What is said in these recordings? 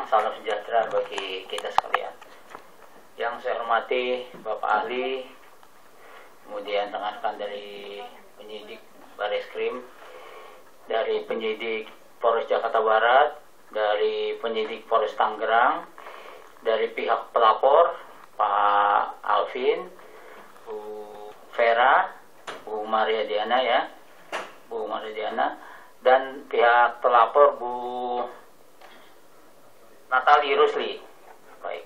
salam sejahtera bagi kita sekalian. Yang saya hormati Bapak Ahli, kemudian rekan-rekan dari penyidik Bareskrim, dari penyidik Polres Jakarta Barat, dari penyidik Polres Tangerang, dari pihak pelapor Pak Alvin, Bu Vera, Bu Maria Diana dan pihak pelapor Bu Natali Rusli. Baik.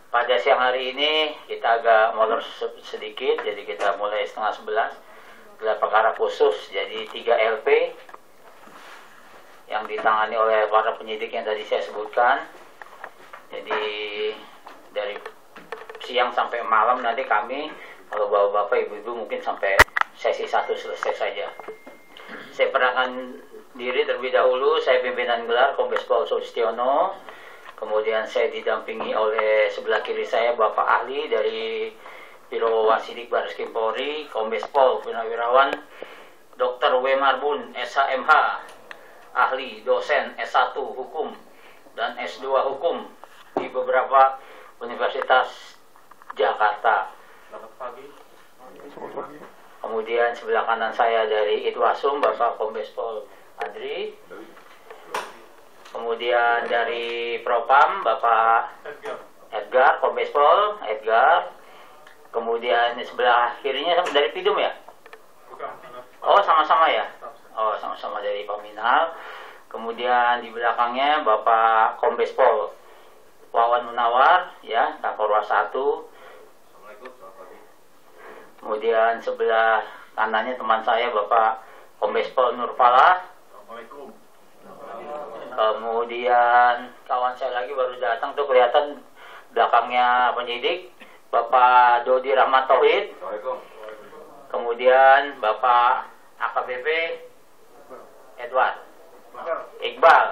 Pada siang hari ini kita agak molor sedikit, jadi kita mulai 10:30. Gelar perkara khusus, jadi 3 LP yang ditangani oleh para penyidik yang tadi saya sebutkan. Jadi dari siang sampai malam nanti kami, kalau bapak-bapak, ibu-ibu mungkin sampai sesi 1 selesai saja. Saya perkenalkan diri terlebih dahulu, saya pimpinan gelar Kombes Pol Sulistiono. Kemudian saya didampingi oleh sebelah kiri saya Bapak Ahli dari Biro Wasidik Bareskrim Polri, Kombes Pol Purnawirawan Dr. W. Marbun, SHMH, ahli dosen S1 Hukum dan S2 Hukum di beberapa Universitas Jakarta. Selamat pagi. Kemudian sebelah kanan saya dari Itwasum Bapak Kombes Pol Adri. Kemudian dari Propam Bapak Edgar, Kombes Pol Edgar. Kemudian sebelah kirinya dari Pidum ya? Oh, sama-sama ya? Oh, sama-sama dari Paminal. Kemudian di belakangnya Bapak Kombes Pol Wawan Munawar ya, Kapolres 1. Kemudian sebelah kanannya teman saya Bapak Kombes Pol Nurfalah. Assalamualaikum. Kemudian kawan saya lagi baru datang tuh, kelihatan belakangnya penyidik Bapak Dodi Rahmat Tauhid. Assalamualaikum. Kemudian Bapak AKBP Edward Iqbal.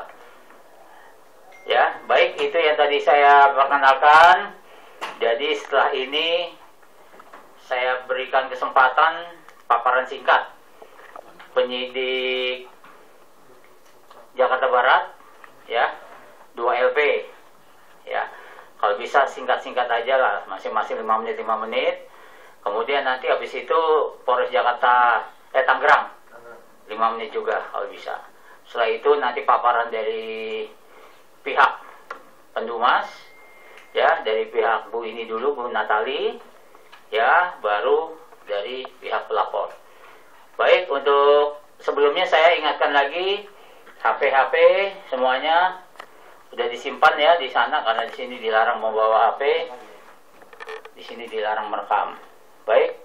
Ya, baik, itu yang tadi saya perkenalkan. Jadi setelah ini saya berikan kesempatan paparan singkat penyidik Jakarta Barat ya, 2 LP ya. Kalau bisa singkat-singkat aja lah, masing-masing 5 menit. Kemudian nanti habis itu Polres Jakarta Tangerang 5 menit juga kalau bisa. Setelah itu nanti paparan dari pihak Pendumas ya, dari pihak Bu ini dulu, Bu Natali ya, baru dari pihak pelapor. Baik, untuk sebelumnya saya ingatkan lagi, HP semuanya sudah disimpan ya di sana, karena di sini dilarang membawa HP, di sini dilarang merekam. Baik,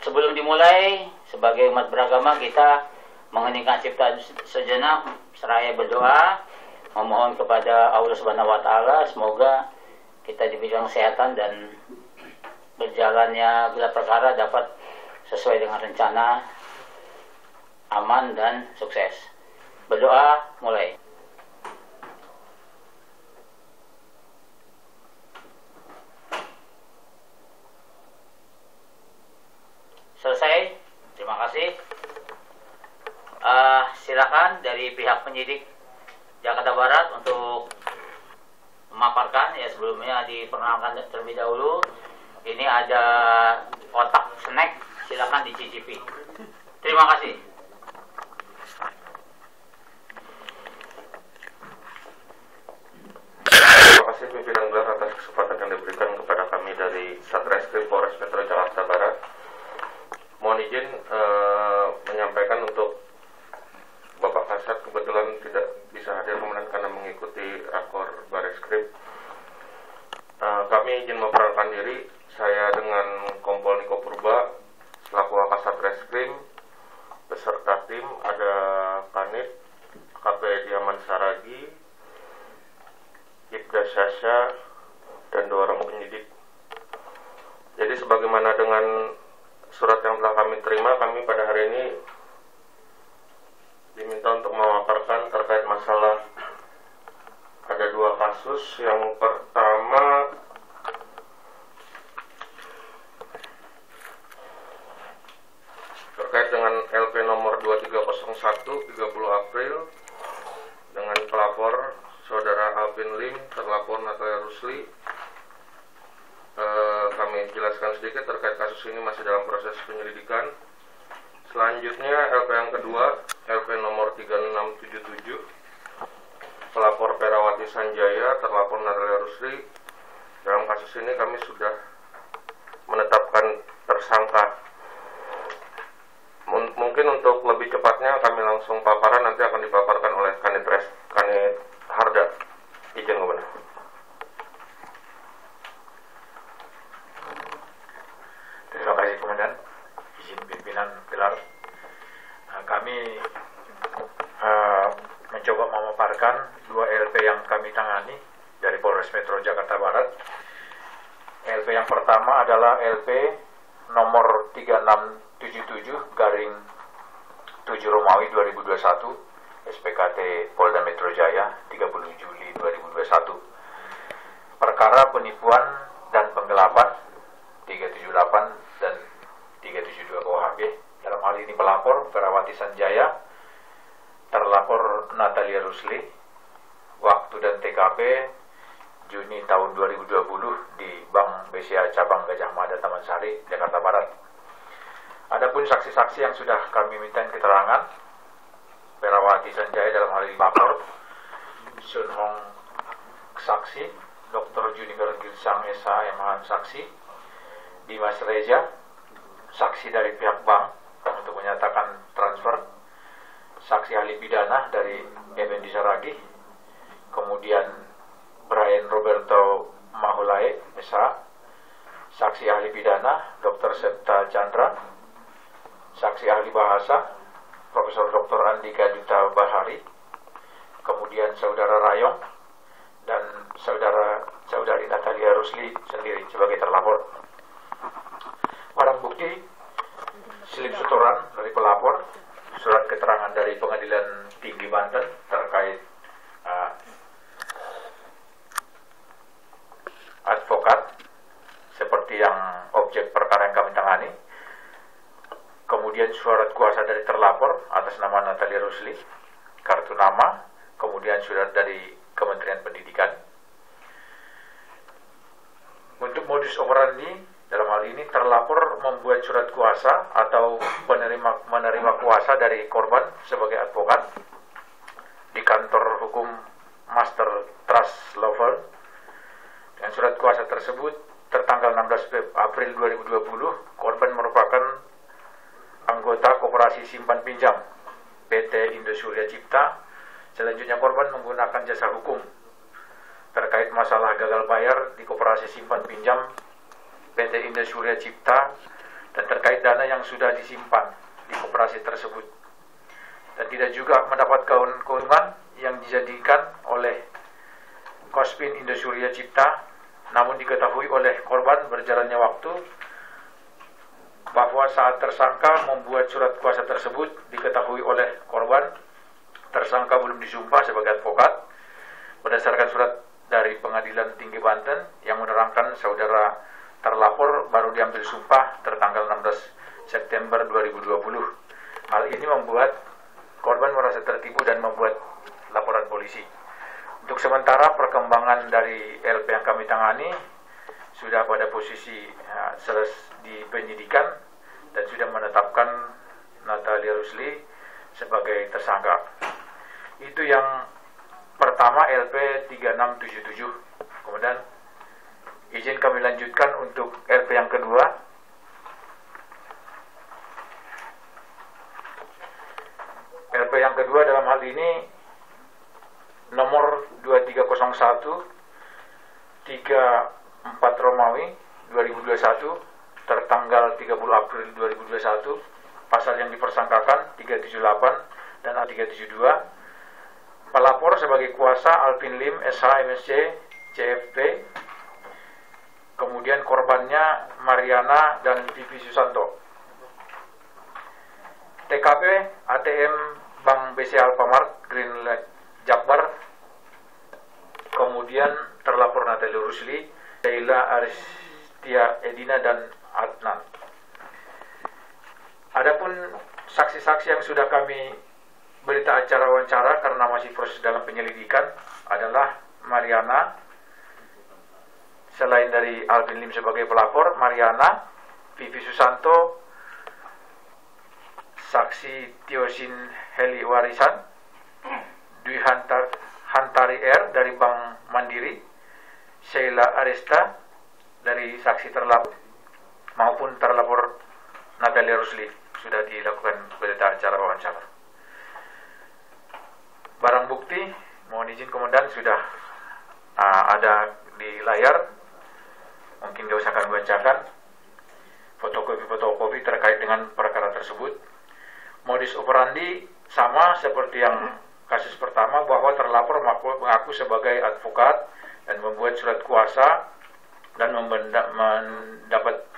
sebelum dimulai, sebagai umat beragama kita mengheningkan cipta sejenak, seraya berdoa, memohon kepada Allah Subhanahu wa Ta'ala semoga kita diberikan kesehatan dan berjalannya gelar perkara dapat sesuai dengan rencana, aman dan sukses. Berdoa mulai. Selesai. Terima kasih. Silakan dari pihak penyidik Jakarta Barat untuk memaparkan ya. Sebelumnya diperkenalkan terlebih dahulu. Ini ada otak snack, silakan dicicipi. Terima kasih. Terima kasih pimpinan gelar atas kesempatan yang diberikan kepada kami dari Satreskrim Polres Metro Jakarta Barat. Mohon izin menyampaikan untuk Bapak Kasat kebetulan tidak bisa hadir kemudian karena mengikuti rakor Bareskrim. Kami izin memperkenalkan diri. Saya dengan Kompol Niko Purba selaku Wakasat Reskrim beserta tim ada Kanit, KP Diaman Saragi, Ibda Syasha, dan 2 orang penyidik. Jadi sebagaimana dengan surat yang telah kami terima, kami pada hari ini diminta untuk memaparkan terkait masalah ada 2 kasus. Yang pertama terkait dengan LP nomor 2301 30 April dengan pelapor Saudara kami jelaskan sedikit terkait kasus ini masih dalam proses penyelidikan. Selanjutnya LP yang kedua, LP nomor 3677, pelapor Perawati Sanjaya, terlapor Natalia Rusli. Dalam kasus ini kami sudah menetapkan tersangka. Mungkin untuk lebih cepatnya kami langsung paparan, nanti akan dipaparkan oleh Kanit Harda. Izin Komandan. Terima kasih Komandan. Izin pimpinan gelar. Kami mencoba memaparkan 2 LP yang kami tangani dari Polres Metro Jakarta Barat. LP yang pertama adalah LP nomor 3677 garing 7 Romawi 2021 SPKT Polda Metro Jaya 30 Juli 2021. Perkara penipuan dan penggelapan 378 dan 372 KUHP. Dalam hal ini pelapor Perawati Sanjaya, terlapor Natalia Rusli. Waktu dan TKP Juni tahun 2020 di Bank BCA Cabang Gajah Mada Taman Sari, Jakarta Barat. Adapun saksi-saksi yang sudah kami minta keterangan, Perawati Sanjaya dalam hal ini lapor, Sun Hong saksi, Dr. Juniper Gilsang SH saksi, Dimas Reza saksi dari pihak bank untuk menyatakan transfer, saksi ahli pidana dari MND Saragi, kemudian Brian Roberto Mahulae SH, saksi ahli pidana Dr. Septa Chandra, saksi ahli bahasa Profesor Dr. Andika Duta Bahari, kemudian saudara Rayong dan saudari Natalia Rusli sendiri sebagai terlapor. Barang bukti slip setoran dari pelapor, surat keterangan dari Pengadilan Tinggi Banten terkait advokat seperti yang objek perkara yang kami tangani, kemudian surat kuasa dari terlapor atas nama Natalia Rusli, kartu nama, kemudian surat dari Kementerian Pendidikan. Untuk modus operandi dalam hal ini terlapor membuat surat kuasa atau menerima kuasa dari korban sebagai advokat di kantor hukum Master Trust Law Firm. Dengan surat kuasa tersebut tertanggal 16 April 2020, korban merupakan anggota Koperasi Simpan Pinjam PT Indo Surya Cipta. Selanjutnya korban menggunakan jasa hukum terkait masalah gagal bayar di Koperasi Simpan Pinjam PT Indo Surya Cipta dan terkait dana yang sudah disimpan di koperasi tersebut, dan tidak juga mendapat keuntungan yang dijadikan oleh Kospin Indo Surya Cipta. Namun diketahui oleh korban berjalannya waktu bahwa saat tersangka membuat surat kuasa tersebut diketahui oleh korban, tersangka belum disumpah sebagai advokat berdasarkan surat dari Pengadilan Tinggi Banten yang menerangkan saudara terlapor baru diambil sumpah tertanggal 16 September 2020. Hal ini membuat korban merasa tertipu dan membuat laporan polisi. Untuk sementara perkembangan dari LP yang kami tangani sudah pada posisi di penyidikan dan sudah menetapkan Natalia Rusli sebagai tersangka. Itu yang pertama, LP 3677. Kemudian izin kami lanjutkan untuk LP yang kedua. LP yang kedua dalam hal ini nomor 2301 34 Romawi 2021 tertanggal 30 April 2021, pasal yang dipersangkakan 378 dan 372. Pelapor sebagai kuasa Alvin Lim SH MSC CFP, kemudian korbannya Mariana dan Vivi Susanto. TKP ATM Bank BCA Alfamart Greenlight Jakbar, kemudian terlapor Natalia Rusli, Sheila Aristia Edina dan Adnan. Adapun saksi-saksi yang sudah kami berita acara wawancara karena masih proses dalam penyelidikan adalah Mariana, selain dari Alvin Lim sebagai pelapor, Mariana, Vivi Susanto, saksi Tiosin Heli Warisan, Dwi Hantari R dari Bank Mandiri, Sheila Aresta dari saksi terlapor, maupun terlapor Natalia Rusli sudah dilakukan berita acara wawancara. Barang bukti, mohon izin Komandan, sudah ada di layar. Mungkin gak usah kami bacakan fotokopi terkait dengan perkara tersebut. Modus operandi sama seperti yang kasus pertama, bahwa terlapor mengaku sebagai advokat dan membuat surat kuasa dan mendapat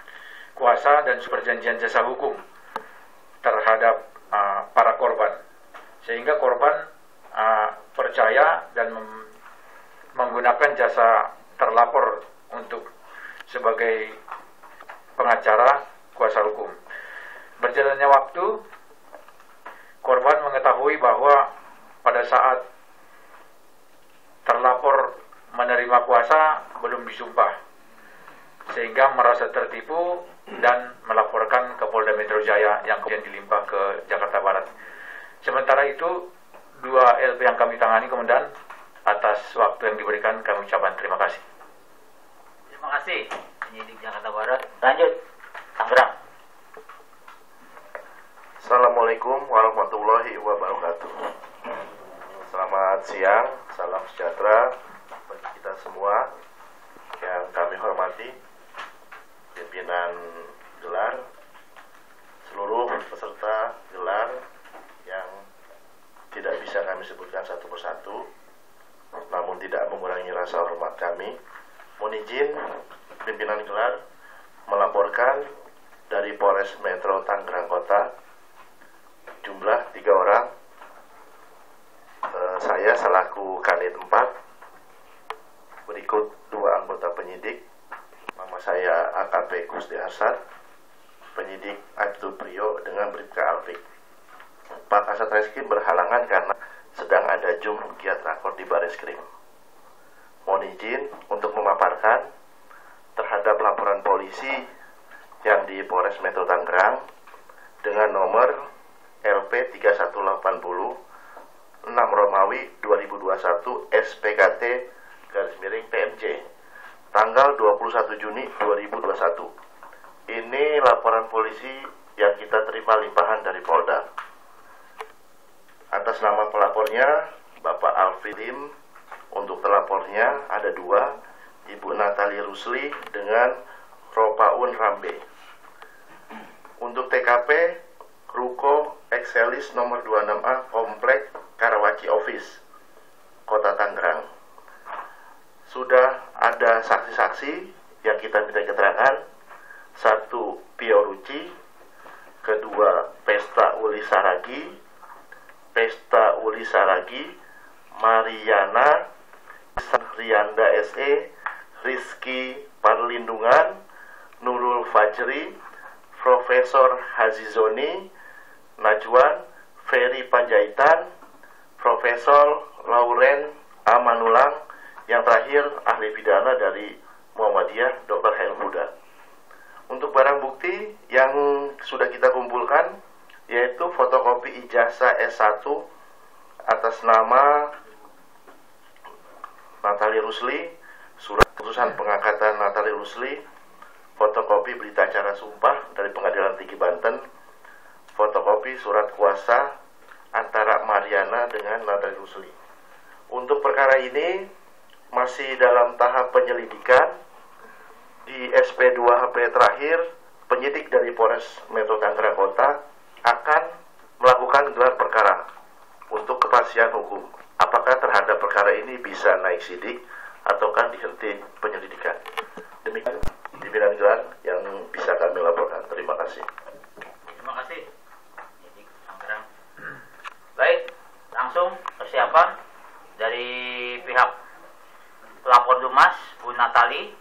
kuasa dan perjanjian jasa hukum terhadap para korban, sehingga korban percaya dan menggunakan jasa terlapor untuk sebagai pengacara kuasa hukum. Berjalannya waktu, korban mengetahui bahwa pada saat terlapor menerima kuasa belum disumpah, sehingga merasa tertipu dan melaporkan ke Polda Metro Jaya yang kemudian dilimpah ke Jakarta Barat. Sementara itu, 2 LP yang kami tangani, Komandan, atas waktu yang diberikan kami ucapkan terima kasih. Terima kasih penyidik Jakarta Barat. Lanjut, Tangerang. Assalamualaikum warahmatullahi wabarakatuh. Selamat siang, salam sejahtera bagi kita semua. Yang kami hormati pimpinan gelar, seluruh peserta gelar yang tidak bisa kami sebutkan satu persatu, namun tidak mengurangi rasa hormat kami. Mohon izin pimpinan gelar melaporkan dari Polres Metro Tangerang Kota, jumlah 3 orang. Saya selaku Kanit 4, berikut 2 anggota penyidik. Nama saya AKP Kusdi Arsad, penyidik Aibtu Priyo dengan Bribka Alfik. Pak Kasat Reskrim berhalangan karena sedang ada giat rakor di Bareskrim. Mohon izin untuk memaparkan terhadap laporan polisi yang di Polres Metro Tangerang dengan nomor LP 3180 6 Romawi 2021 SPKT _PMJ tanggal 21 Juni 2021. Ini laporan polisi yang kita terima limpahan dari Polda. Atas nama pelapornya Bapak Alvin Lim, untuk terlapornya ada 2, Ibu Natalie Rusli dengan Ropaun Rambe. Untuk TKP Ruko Excelis nomor 26A Komplek Karawaci Office, Kota Tangerang. Sudah ada saksi-saksi yang kita minta keterangan. 1, Pio Ruci. 2, Pesta Uli Saragi, Mariana, Rianda SE, Rizky Parlindungan, Nurul Fajri, Profesor Hazizoni, Najwan, Ferry Panjaitan, Profesor Lauren Amanulang, yang terakhir ahli pidana dari Muhammadiyah Dr. Helmuda. Untuk barang bukti yang sudah kita kumpulkan yaitu fotokopi ijazah S1 atas nama Natalie Rusli, surat keputusan pengangkatan Natalie Rusli, fotokopi berita acara sumpah dari Pengadilan Tinggi Banten, fotokopi surat kuasa antara Mariana dengan Natalie Rusli. Untuk perkara ini masih dalam tahap penyelidikan. Di SP2HP terakhir, penyidik dari Polres Metro Tangerang Kota akan melakukan gelar perkara untuk kepastian hukum. Apakah terhadap perkara ini bisa naik sidik ataukah dihenti penyelidikan. Demikian pimpinan gelar yang bisa kami laporkan. Terima kasih. Terima kasih. Penyidik Tangerang. Baik, langsung persiapan dari pihak pelapor Dumas, Bu Natali.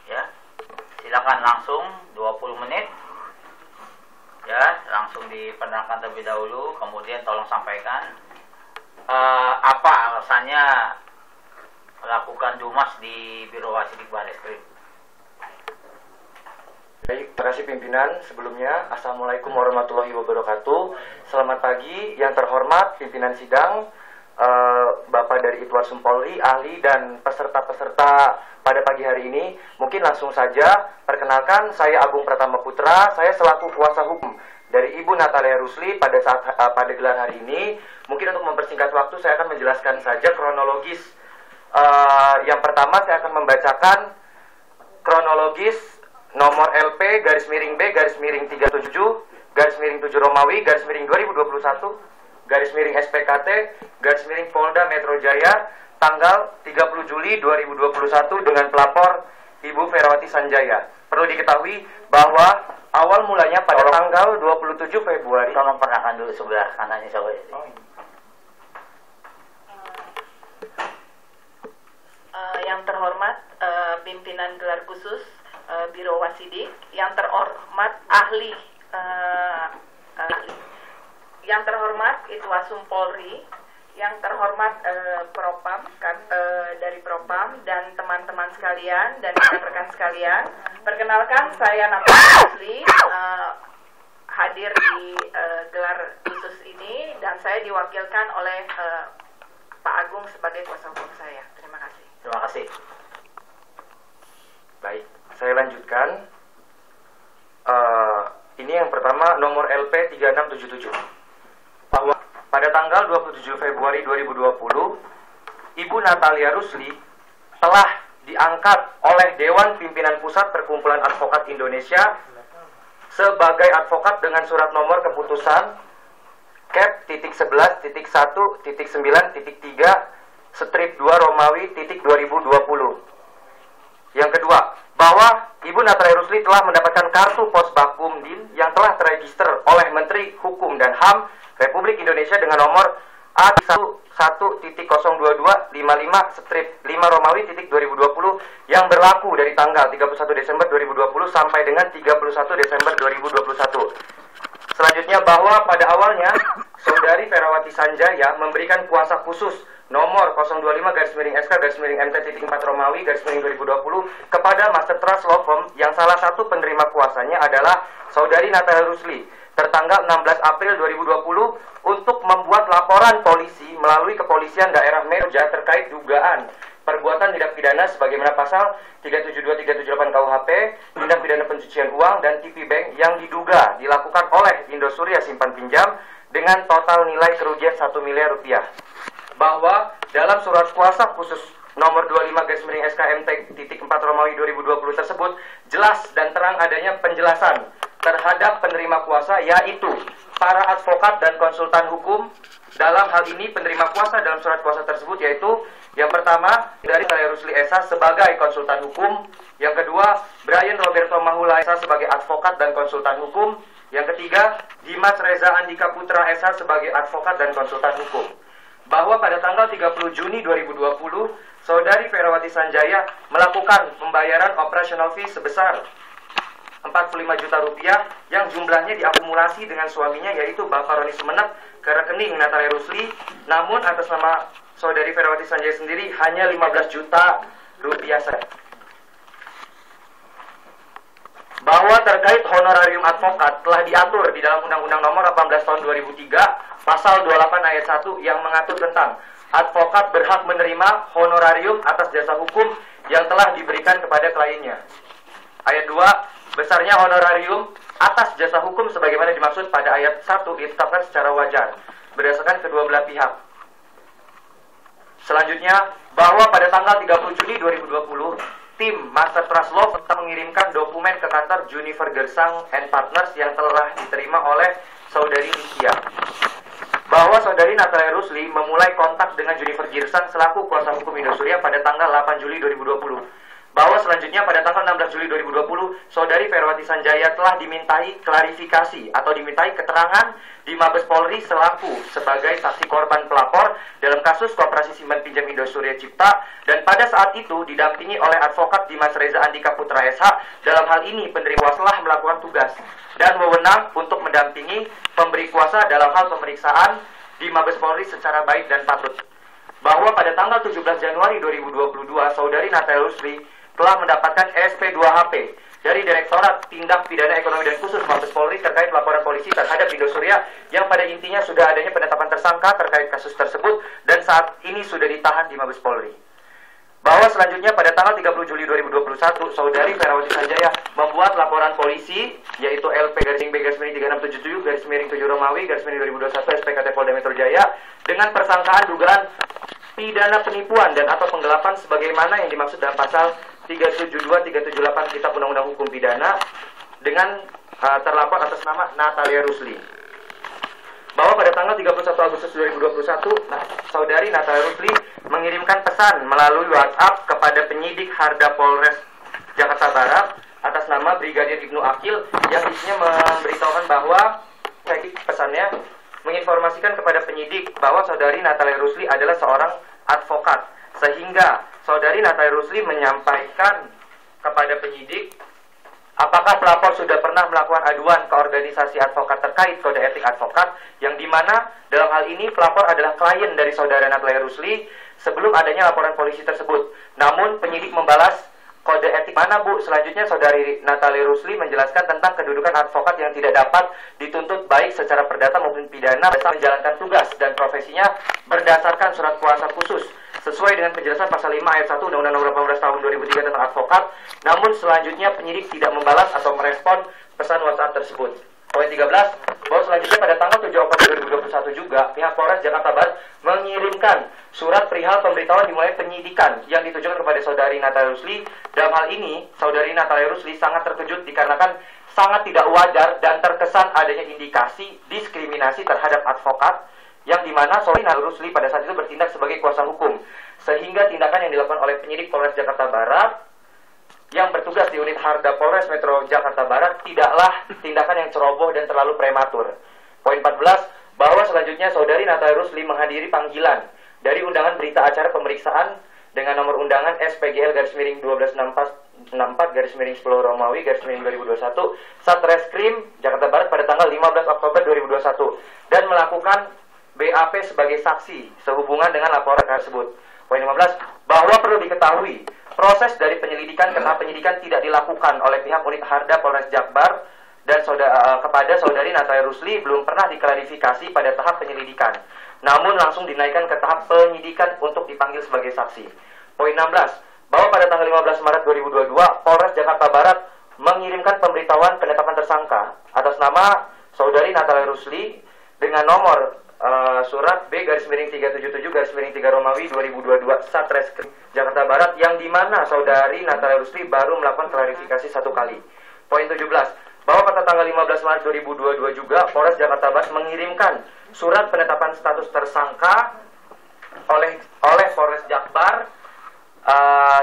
Ya, silakan langsung 20 menit. Ya, langsung diperkenalkan terlebih dahulu, kemudian tolong sampaikan apa alasannya melakukan dumas di Biro Wasidik Barreskrim. Baik, terima kasih pimpinan. Sebelumnya, Assalamualaikum warahmatullahi wabarakatuh. Selamat pagi yang terhormat pimpinan sidang, Bapak dari Itwarsum Polri, ahli dan peserta-peserta pada pagi hari ini. Mungkin langsung saja, perkenalkan saya Agung Pratama Putra, saya selaku kuasa hukum dari Ibu Natalia Rusli pada gelar hari ini. Mungkin untuk mempersingkat waktu, saya akan menjelaskan saja kronologis. Yang pertama, saya akan membacakan kronologis nomor LP garis miring B garis miring 37 garis miring 7 Romawi garis miring 2021 garis miring SPKT garis miring Polda Metro Jaya tanggal 30 Juli 2021 dengan pelapor Ibu Ferawati Sanjaya. Perlu diketahui bahwa awal mulanya pada tanggal 27 Februari. Tolong perkenalkan dulu sebelah kanannya saya. Yang terhormat pimpinan gelar khusus Biro Wasidik, yang terhormat ahli, yang terhormat Itwarsum Polri, yang terhormat Propam dari Propam dan teman-teman sekalian dan rekan-rekan sekalian. Perkenalkan, saya Natalia Rusli, hadir di gelar khusus ini dan saya diwakilkan oleh Pak Agung sebagai kuasa hukum saya. Terima kasih. Terima kasih. Baik, saya lanjutkan. Ini yang pertama, nomor LP 3677. Bahwa pada tanggal 27 Februari 2020, Ibu Natalia Rusli telah diangkat oleh Dewan Pimpinan Pusat Perkumpulan Advokat Indonesia sebagai advokat dengan surat nomor keputusan Cap.11.1.9.3 strip 2 Romawi 2020. Yang kedua, bahwa Ibu Natalia Rusli telah mendapatkan kartu pos Bakumdin yang telah terregister oleh Menteri Hukum dan HAM Republik Indonesia dengan nomor A1.02255 strip 5 Romawi 2020 yang berlaku dari tanggal 31 Desember 2020 sampai dengan 31 Desember 2021. Selanjutnya, bahwa pada awalnya Saudari Ferawati Sanjaya memberikan kuasa khusus nomor 025-SK-MT.4 Romawi /2020 kepada Master Trust Law Firm yang salah satu penerima kuasanya adalah Saudari Natalia Rusli tertanggal 16 April 2020 untuk membuat laporan polisi melalui Kepolisian Daerah Meja terkait dugaan perbuatan tindak pidana sebagaimana pasal 372-378 KUHP, tindak pidana pencucian uang dan TP Bank yang diduga dilakukan oleh Indosuria Simpan Pinjam dengan total nilai kerugian 1 miliar rupiah. Bahwa dalam surat kuasa khusus nomor 25-SK-MT.4 Romawi 2020 tersebut jelas dan terang adanya penjelasan terhadap penerima kuasa, yaitu para advokat dan konsultan hukum. Dalam hal ini penerima kuasa dalam surat kuasa tersebut yaitu yang pertama dari Natalia Rusli S.A. sebagai konsultan hukum, yang kedua Brian Roberto Mahula S.A. sebagai advokat dan konsultan hukum, yang ketiga Dimas Reza Andika Putra S.A. sebagai advokat dan konsultan hukum. Bahwa pada tanggal 30 Juni 2020 Saudari Ferawati Sanjaya melakukan pembayaran operational fee sebesar 45 juta rupiah yang jumlahnya diakumulasi dengan suaminya yaitu Bapak Roni Sumenep ke rekening Natalia Rusli, namun atas nama Saudari Ferawati Sanjaya sendiri hanya 15 juta rupiah saja. Bahwa terkait honorarium advokat telah diatur di dalam Undang-Undang Nomor 18 Tahun 2003 Pasal 28 Ayat 1 yang mengatur tentang advokat berhak menerima honorarium atas jasa hukum yang telah diberikan kepada kliennya. Ayat 2, besarnya honorarium atas jasa hukum sebagaimana dimaksud pada ayat 1 ditetapkan secara wajar berdasarkan kedua belah pihak. Selanjutnya, bahwa pada tanggal 30 Juli 2020 tim Master Trust Law mengirimkan dokumen ke kantor Junifer Gersang and Partners yang telah diterima oleh Saudari Lucia. Bahwa Saudari Natalia Rusli memulai kontak dengan Junifer Gersang selaku kuasa hukum Indosuria pada tanggal 8 Juli 2020. Bahwa selanjutnya pada tanggal 16 Juli 2020, Saudari Ferawati Sanjaya telah dimintai klarifikasi atau dimintai keterangan di Mabes Polri selaku sebagai saksi korban pelapor dalam kasus Koperasi Simpan Pinjam Indosuria Cipta, dan pada saat itu didampingi oleh advokat Dimas Reza Andika Putra SH. Dalam hal ini penerima kuasa telah melakukan tugas dan wewenang untuk mendampingi pemberi kuasa dalam hal pemeriksaan di Mabes Polri secara baik dan patut. bahwa pada tanggal 17 Januari 2022, Saudari Natalia Rusli telah mendapatkan SP2HP dari Direktorat Tindak Pidana Ekonomi dan Khusus Mabes Polri terkait laporan polisi terhadap Indosuria yang pada intinya sudah adanya penetapan tersangka terkait kasus tersebut dan saat ini sudah ditahan di Mabes Polri. Bahwa selanjutnya pada tanggal 30 Juli 2021, Saudari Ferawati Sanjaya membuat laporan polisi, yaitu LP-B-3677-7 Romawi-2021 SPKT Polda Metro Jaya, dengan persangkaan dugaan pidana penipuan dan atau penggelapan sebagaimana yang dimaksud dalam pasal 372-378 Kitab Undang-Undang Hukum Pidana dengan terlapor atas nama Natalia Rusli. Bahwa pada tanggal 31 Agustus 2021, Saudari Natalia Rusli mengirimkan pesan melalui WhatsApp kepada penyidik Harda Polres Jakarta Barat atas nama Brigadir Ibnu Akil yang isinya memberitahukan bahwa pesannya menginformasikan kepada penyidik bahwa Saudari Natalia Rusli adalah seorang advokat, sehingga Saudari Natalia Rusli menyampaikan kepada penyidik apakah pelapor sudah pernah melakukan aduan ke organisasi advokat terkait kode etik advokat, yang dimana dalam hal ini pelapor adalah klien dari Saudara Natalia Rusli sebelum adanya laporan polisi tersebut. Namun penyidik membalas kode etik mana Bu? Selanjutnya Saudari Natalia Rusli menjelaskan tentang kedudukan advokat yang tidak dapat dituntut baik secara perdata maupun pidana bisa menjalankan tugas dan profesinya berdasarkan surat kuasa khusus sesuai dengan penjelasan pasal 5 ayat 1 Undang-Undang Nomor 18 Tahun 2003 tentang advokat. Namun selanjutnya penyidik tidak membalas atau merespon pesan WhatsApp tersebut. Poin 13, bahwa selanjutnya pada tanggal 7 Oktober 2021 juga pihak Polres Jakarta Barat mengirimkan surat perihal pemberitahuan dimulai penyidikan yang ditujukan kepada Saudari Natalia Rusli. Dalam hal ini, Saudari Natalia Rusli sangat terkejut dikarenakan sangat tidak wajar dan terkesan adanya indikasi diskriminasi terhadap advokat yang dimana Saudari Natalia Rusli pada saat itu bertindak sebagai kuasa hukum, sehingga tindakan yang dilakukan oleh penyidik Polres Jakarta Barat yang bertugas di unit Harda Polres Metro Jakarta Barat tidaklah tindakan yang ceroboh dan terlalu prematur. Poin 14, bahwa selanjutnya Saudari Natalia Rusli menghadiri panggilan dari undangan berita acara pemeriksaan dengan nomor undangan SPGL-1264-10 Romawi-2021 Satreskrim Jakarta Barat pada tanggal 15 Oktober 2021 dan melakukan BAP sebagai saksi sehubungan dengan laporan tersebut. Poin 15, bahwa perlu diketahui proses dari penyelidikan ke tahap penyidikan tidak dilakukan oleh pihak unit Harda Polres Jakbar dan kepada Saudari Natalia Rusli belum pernah diklarifikasi pada tahap penyelidikan, namun langsung dinaikkan ke tahap penyidikan untuk dipanggil sebagai saksi. Poin 16, bahwa pada tanggal 15 Maret 2022 Polres Jakarta Barat mengirimkan pemberitahuan penetapan tersangka atas nama Saudari Natalia Rusli dengan nomor surat B-377-3 Romawi 2022 Satreskrim Jakarta Barat yang dimana Saudari Natalia Rusli baru melakukan klarifikasi satu kali. Poin 17, bahwa pada tanggal 15 Maret 2022 juga Polres Jakarta Barat mengirimkan surat penetapan status tersangka oleh Polres Jakbar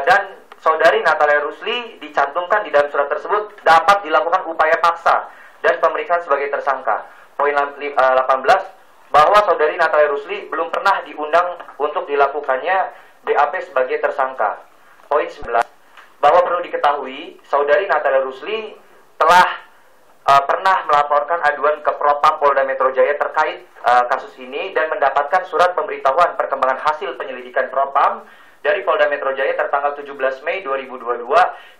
dan Saudari Natalia Rusli dicantumkan di dalam surat tersebut dapat dilakukan upaya paksa dan pemeriksaan sebagai tersangka. Poin 18, bahwa Saudari Natalia Rusli belum pernah diundang untuk dilakukannya BAP sebagai tersangka. Poin 19, bahwa perlu diketahui Saudari Natalia Rusli telah pernah melaporkan aduan ke Propam Polda Metro Jaya terkait kasus ini dan mendapatkan surat pemberitahuan perkembangan hasil penyelidikan Propam dari Polda Metro Jaya tertanggal 17 Mei 2022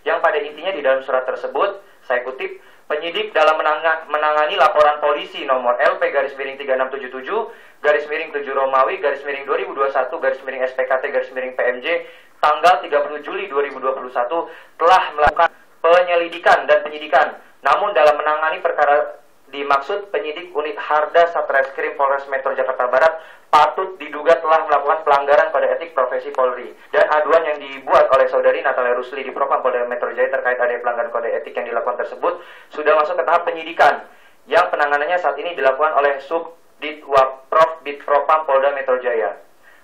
yang pada intinya di dalam surat tersebut, saya kutip, penyidik dalam menangani laporan polisi nomor LP-3677-7 Romawi-2021-SPKT-PMJ tanggal 30 Juli 2021 telah melakukan penyelidikan dan penyidikan. Namun dalam menangani perkara dimaksud penyidik unit Harda Satreskrim Polres Metro Jakarta Barat patut diduga telah melakukan pelanggaran kode etik profesi Polri, dan aduan yang dibuat oleh Saudari Natalia Rusli di Propam Polda Metro Jaya terkait adanya pelanggaran kode etik yang dilakukan tersebut sudah masuk ke tahap penyidikan yang penanganannya saat ini dilakukan oleh Subditwaprof Bitpropam Polda Metro Jaya.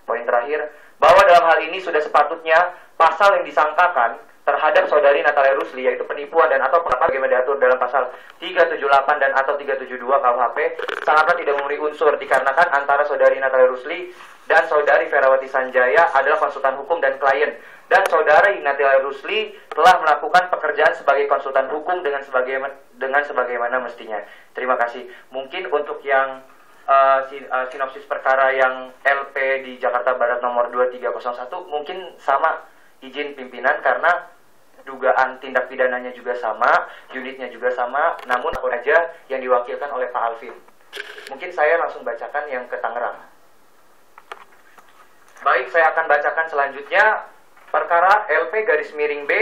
Poin terakhir, bahwa dalam hal ini sudah sepatutnya pasal yang disangkakan terhadap Saudari Natalia Rusli yaitu penipuan dan atau pengaruh bagaimana diatur dalam pasal 378 dan atau 372 KUHP sangatlah tidak memenuhi unsur dikarenakan antara Saudari Natalia Rusli dan Saudari Ferawati Sanjaya adalah konsultan hukum dan klien, dan Saudari Natalia Rusli telah melakukan pekerjaan sebagai konsultan hukum dengan sebagaimana mestinya. Terima kasih. Mungkin untuk yang sinopsis perkara yang LP di Jakarta Barat nomor 2301 mungkin sama izin pimpinan karena dugaan tindak pidananya juga sama, unitnya juga sama, namun aku aja yang diwakilkan oleh Pak Alvin. Mungkin saya langsung bacakan yang ke Tangerang. Baik, saya akan bacakan selanjutnya perkara LP garis miring B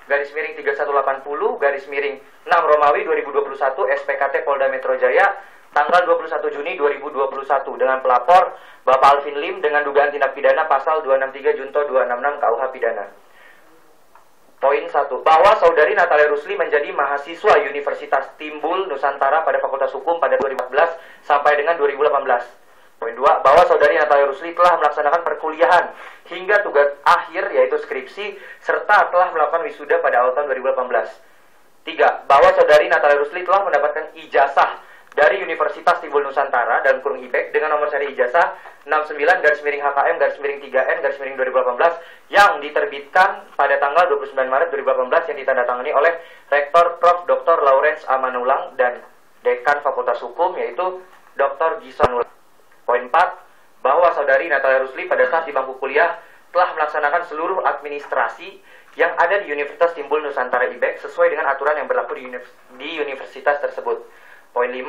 garis miring 3180 garis miring 6 Romawi 2021 SPKT Polda Metro Jaya tanggal 21 Juni 2021 dengan pelapor Bapak Alvin Lim dengan dugaan tindak pidana pasal 263 junto 266 KUH pidana. Poin 1. Bahwa Saudari Natalia Rusli menjadi mahasiswa Universitas Timbul Nusantara pada Fakultas Hukum pada 2014 sampai dengan 2018. Poin 2. Bahwa Saudari Natalia Rusli telah melaksanakan perkuliahan hingga tugas akhir yaitu skripsi serta telah melakukan wisuda pada awal tahun 2018. 3. Bahwa Saudari Natalia Rusli telah mendapatkan ijazah dari Universitas Timbul Nusantara dalam kurung IBEK dengan nomor seri ijazah 69-HKM-3N-2018 yang diterbitkan pada tanggal 29 Maret 2018 yang ditandatangani oleh Rektor Prof. Dr. Lawrence A. Manulang dan Dekan Fakultas Hukum yaitu Dr. Gison Manulang. Poin 4. Bahwa Saudari Natalia Rusli pada saat di bangku kuliah telah melaksanakan seluruh administrasi yang ada di Universitas Timbul Nusantara IBEK sesuai dengan aturan yang berlaku di universitas tersebut. Poin 5.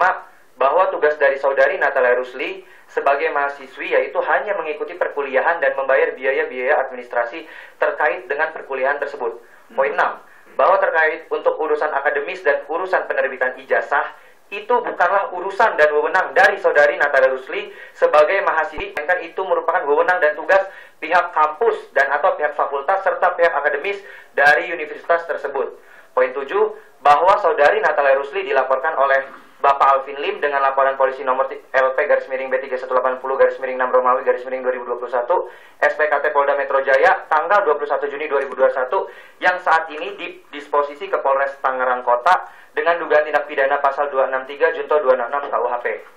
Bahwa tugas dari Saudari Natalia Rusli sebagai mahasiswi yaitu hanya mengikuti perkuliahan dan membayar biaya-biaya administrasi terkait dengan perkuliahan tersebut. Poin 6. Bahwa terkait untuk urusan akademis dan urusan penerbitan ijazah itu bukanlah urusan dan wewenang dari Saudari Natalia Rusli sebagai mahasiswi, melainkan itu merupakan wewenang dan tugas pihak kampus dan atau pihak fakultas serta pihak akademis dari universitas tersebut. Poin 7. Bahwa Saudari Natalia Rusli dilaporkan oleh Bapak Alvin Lim dengan laporan polisi nomor LP garis miring B3180 garis miring 6 Romawi garis miring 2021 SPKT Polda Metro Jaya tanggal 21 Juni 2021 yang saat ini didisposisi ke Polres Tangerang Kota dengan dugaan tindak pidana pasal 263 junto 266 KUHP.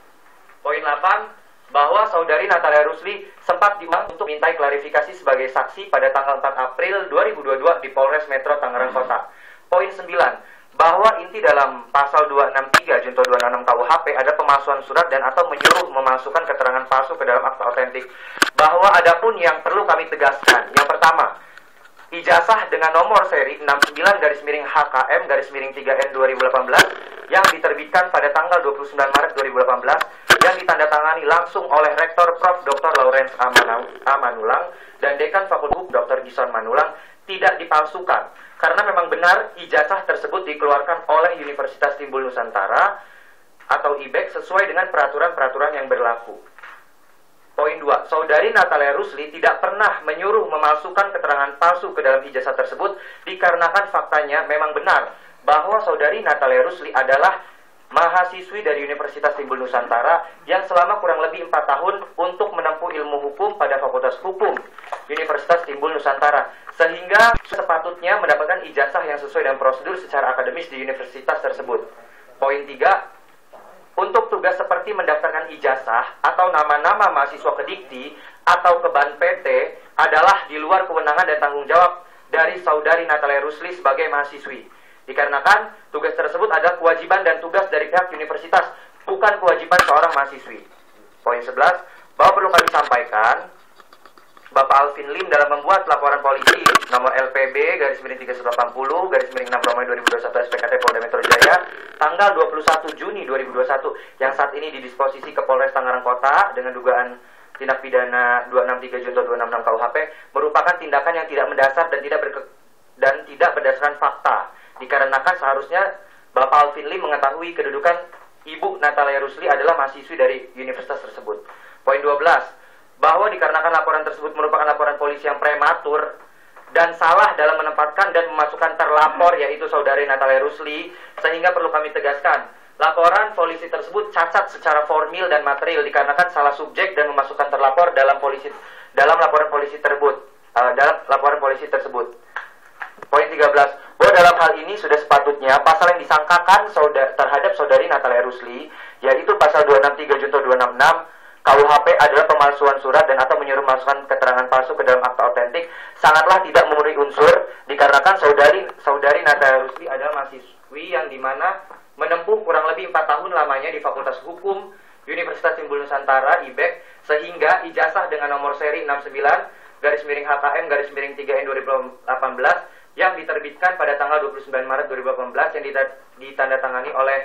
Poin 8. Bahwa Saudari Natalia Rusli sempat diundang untuk mintai klarifikasi sebagai saksi pada tanggal 4 April 2022 di Polres Metro Tangerang Kota. Poin 9. Bahwa inti dalam pasal 263 junto 266 KUHP ada pemalsuan surat dan atau menyuruh memasukkan keterangan palsu ke dalam akta otentik. Bahwa adapun yang perlu kami tegaskan, yang pertama, ijazah dengan nomor seri 69-HKM-3N 2018 yang diterbitkan pada tanggal 29 Maret 2018 yang ditandatangani langsung oleh Rektor Prof. Dr. Lawrence A. Manulang dan Dekan Fakultas Hukum Dr. Gison Manulang tidak dipalsukan. Karena memang benar ijazah tersebut dikeluarkan oleh Universitas Timbul Nusantara atau IBEK sesuai dengan peraturan-peraturan yang berlaku. Poin 2. Saudari Natalia Rusli tidak pernah menyuruh memalsukan keterangan palsu ke dalam ijazah tersebut dikarenakan faktanya memang benar bahwa Saudari Natalia Rusli adalah mahasiswi dari Universitas Timbul Nusantara yang selama kurang lebih 4 tahun untuk menempuh ilmu hukum pada Fakultas Hukum Universitas Timbul Nusantara, sehingga sepatutnya mendapatkan ijazah yang sesuai dengan prosedur secara akademis di universitas tersebut. Poin 3. Untuk tugas seperti mendaftarkan ijazah atau nama-nama mahasiswa ke Dikti atau ke Ban PT adalah di luar kewenangan dan tanggung jawab dari Saudari Natalia Rusli sebagai mahasiswi. Dikarenakan tugas tersebut adalah kewajiban dan tugas dari pihak universitas, bukan kewajiban seorang mahasiswi. Poin 11. Bahwa perlu kami sampaikan, Bapak Alvin Lim dalam membuat laporan polisi nomor LPB garis miring 3180 garis miring 6 Romawi 2021 SPKT Polda Metro Jaya tanggal 21 Juni 2021 yang saat ini didisposisi ke Polres Tangerang Kota dengan dugaan tindak pidana 263 junto 266 KUHP merupakan tindakan yang tidak mendasar dan tidak berdasarkan fakta. Dikarenakan seharusnya Bapak Alvin Lim mengetahui kedudukan Ibu Natalia Rusli adalah mahasiswi dari universitas tersebut. Poin 12. Bahwa dikarenakan laporan tersebut merupakan laporan polisi yang prematur dan salah dalam menempatkan dan memasukkan terlapor yaitu Saudari Natalia Rusli, sehingga perlu kami tegaskan, laporan polisi tersebut cacat secara formil dan material dikarenakan salah subjek dan memasukkan terlapor dalam laporan polisi tersebut. Poin 13. Bahwa dalam hal ini sudah sepatutnya pasal yang disangkakan terhadap Saudari Natalia Rusli yaitu pasal 263 junto 266 KUHP adalah pemalsuan surat dan atau menyuruh memasukkan keterangan palsu ke dalam akta otentik sangatlah tidak memenuhi unsur dikarenakan Saudari Natalia Rusli adalah mahasiswi yang dimana menempuh kurang lebih 4 tahun lamanya di Fakultas Hukum Universitas Timbul Nusantara (IBEK) sehingga ijazah dengan nomor seri 69/HKM/3N 2018 yang diterbitkan pada tanggal 29 Maret 2018 yang ditandatangani oleh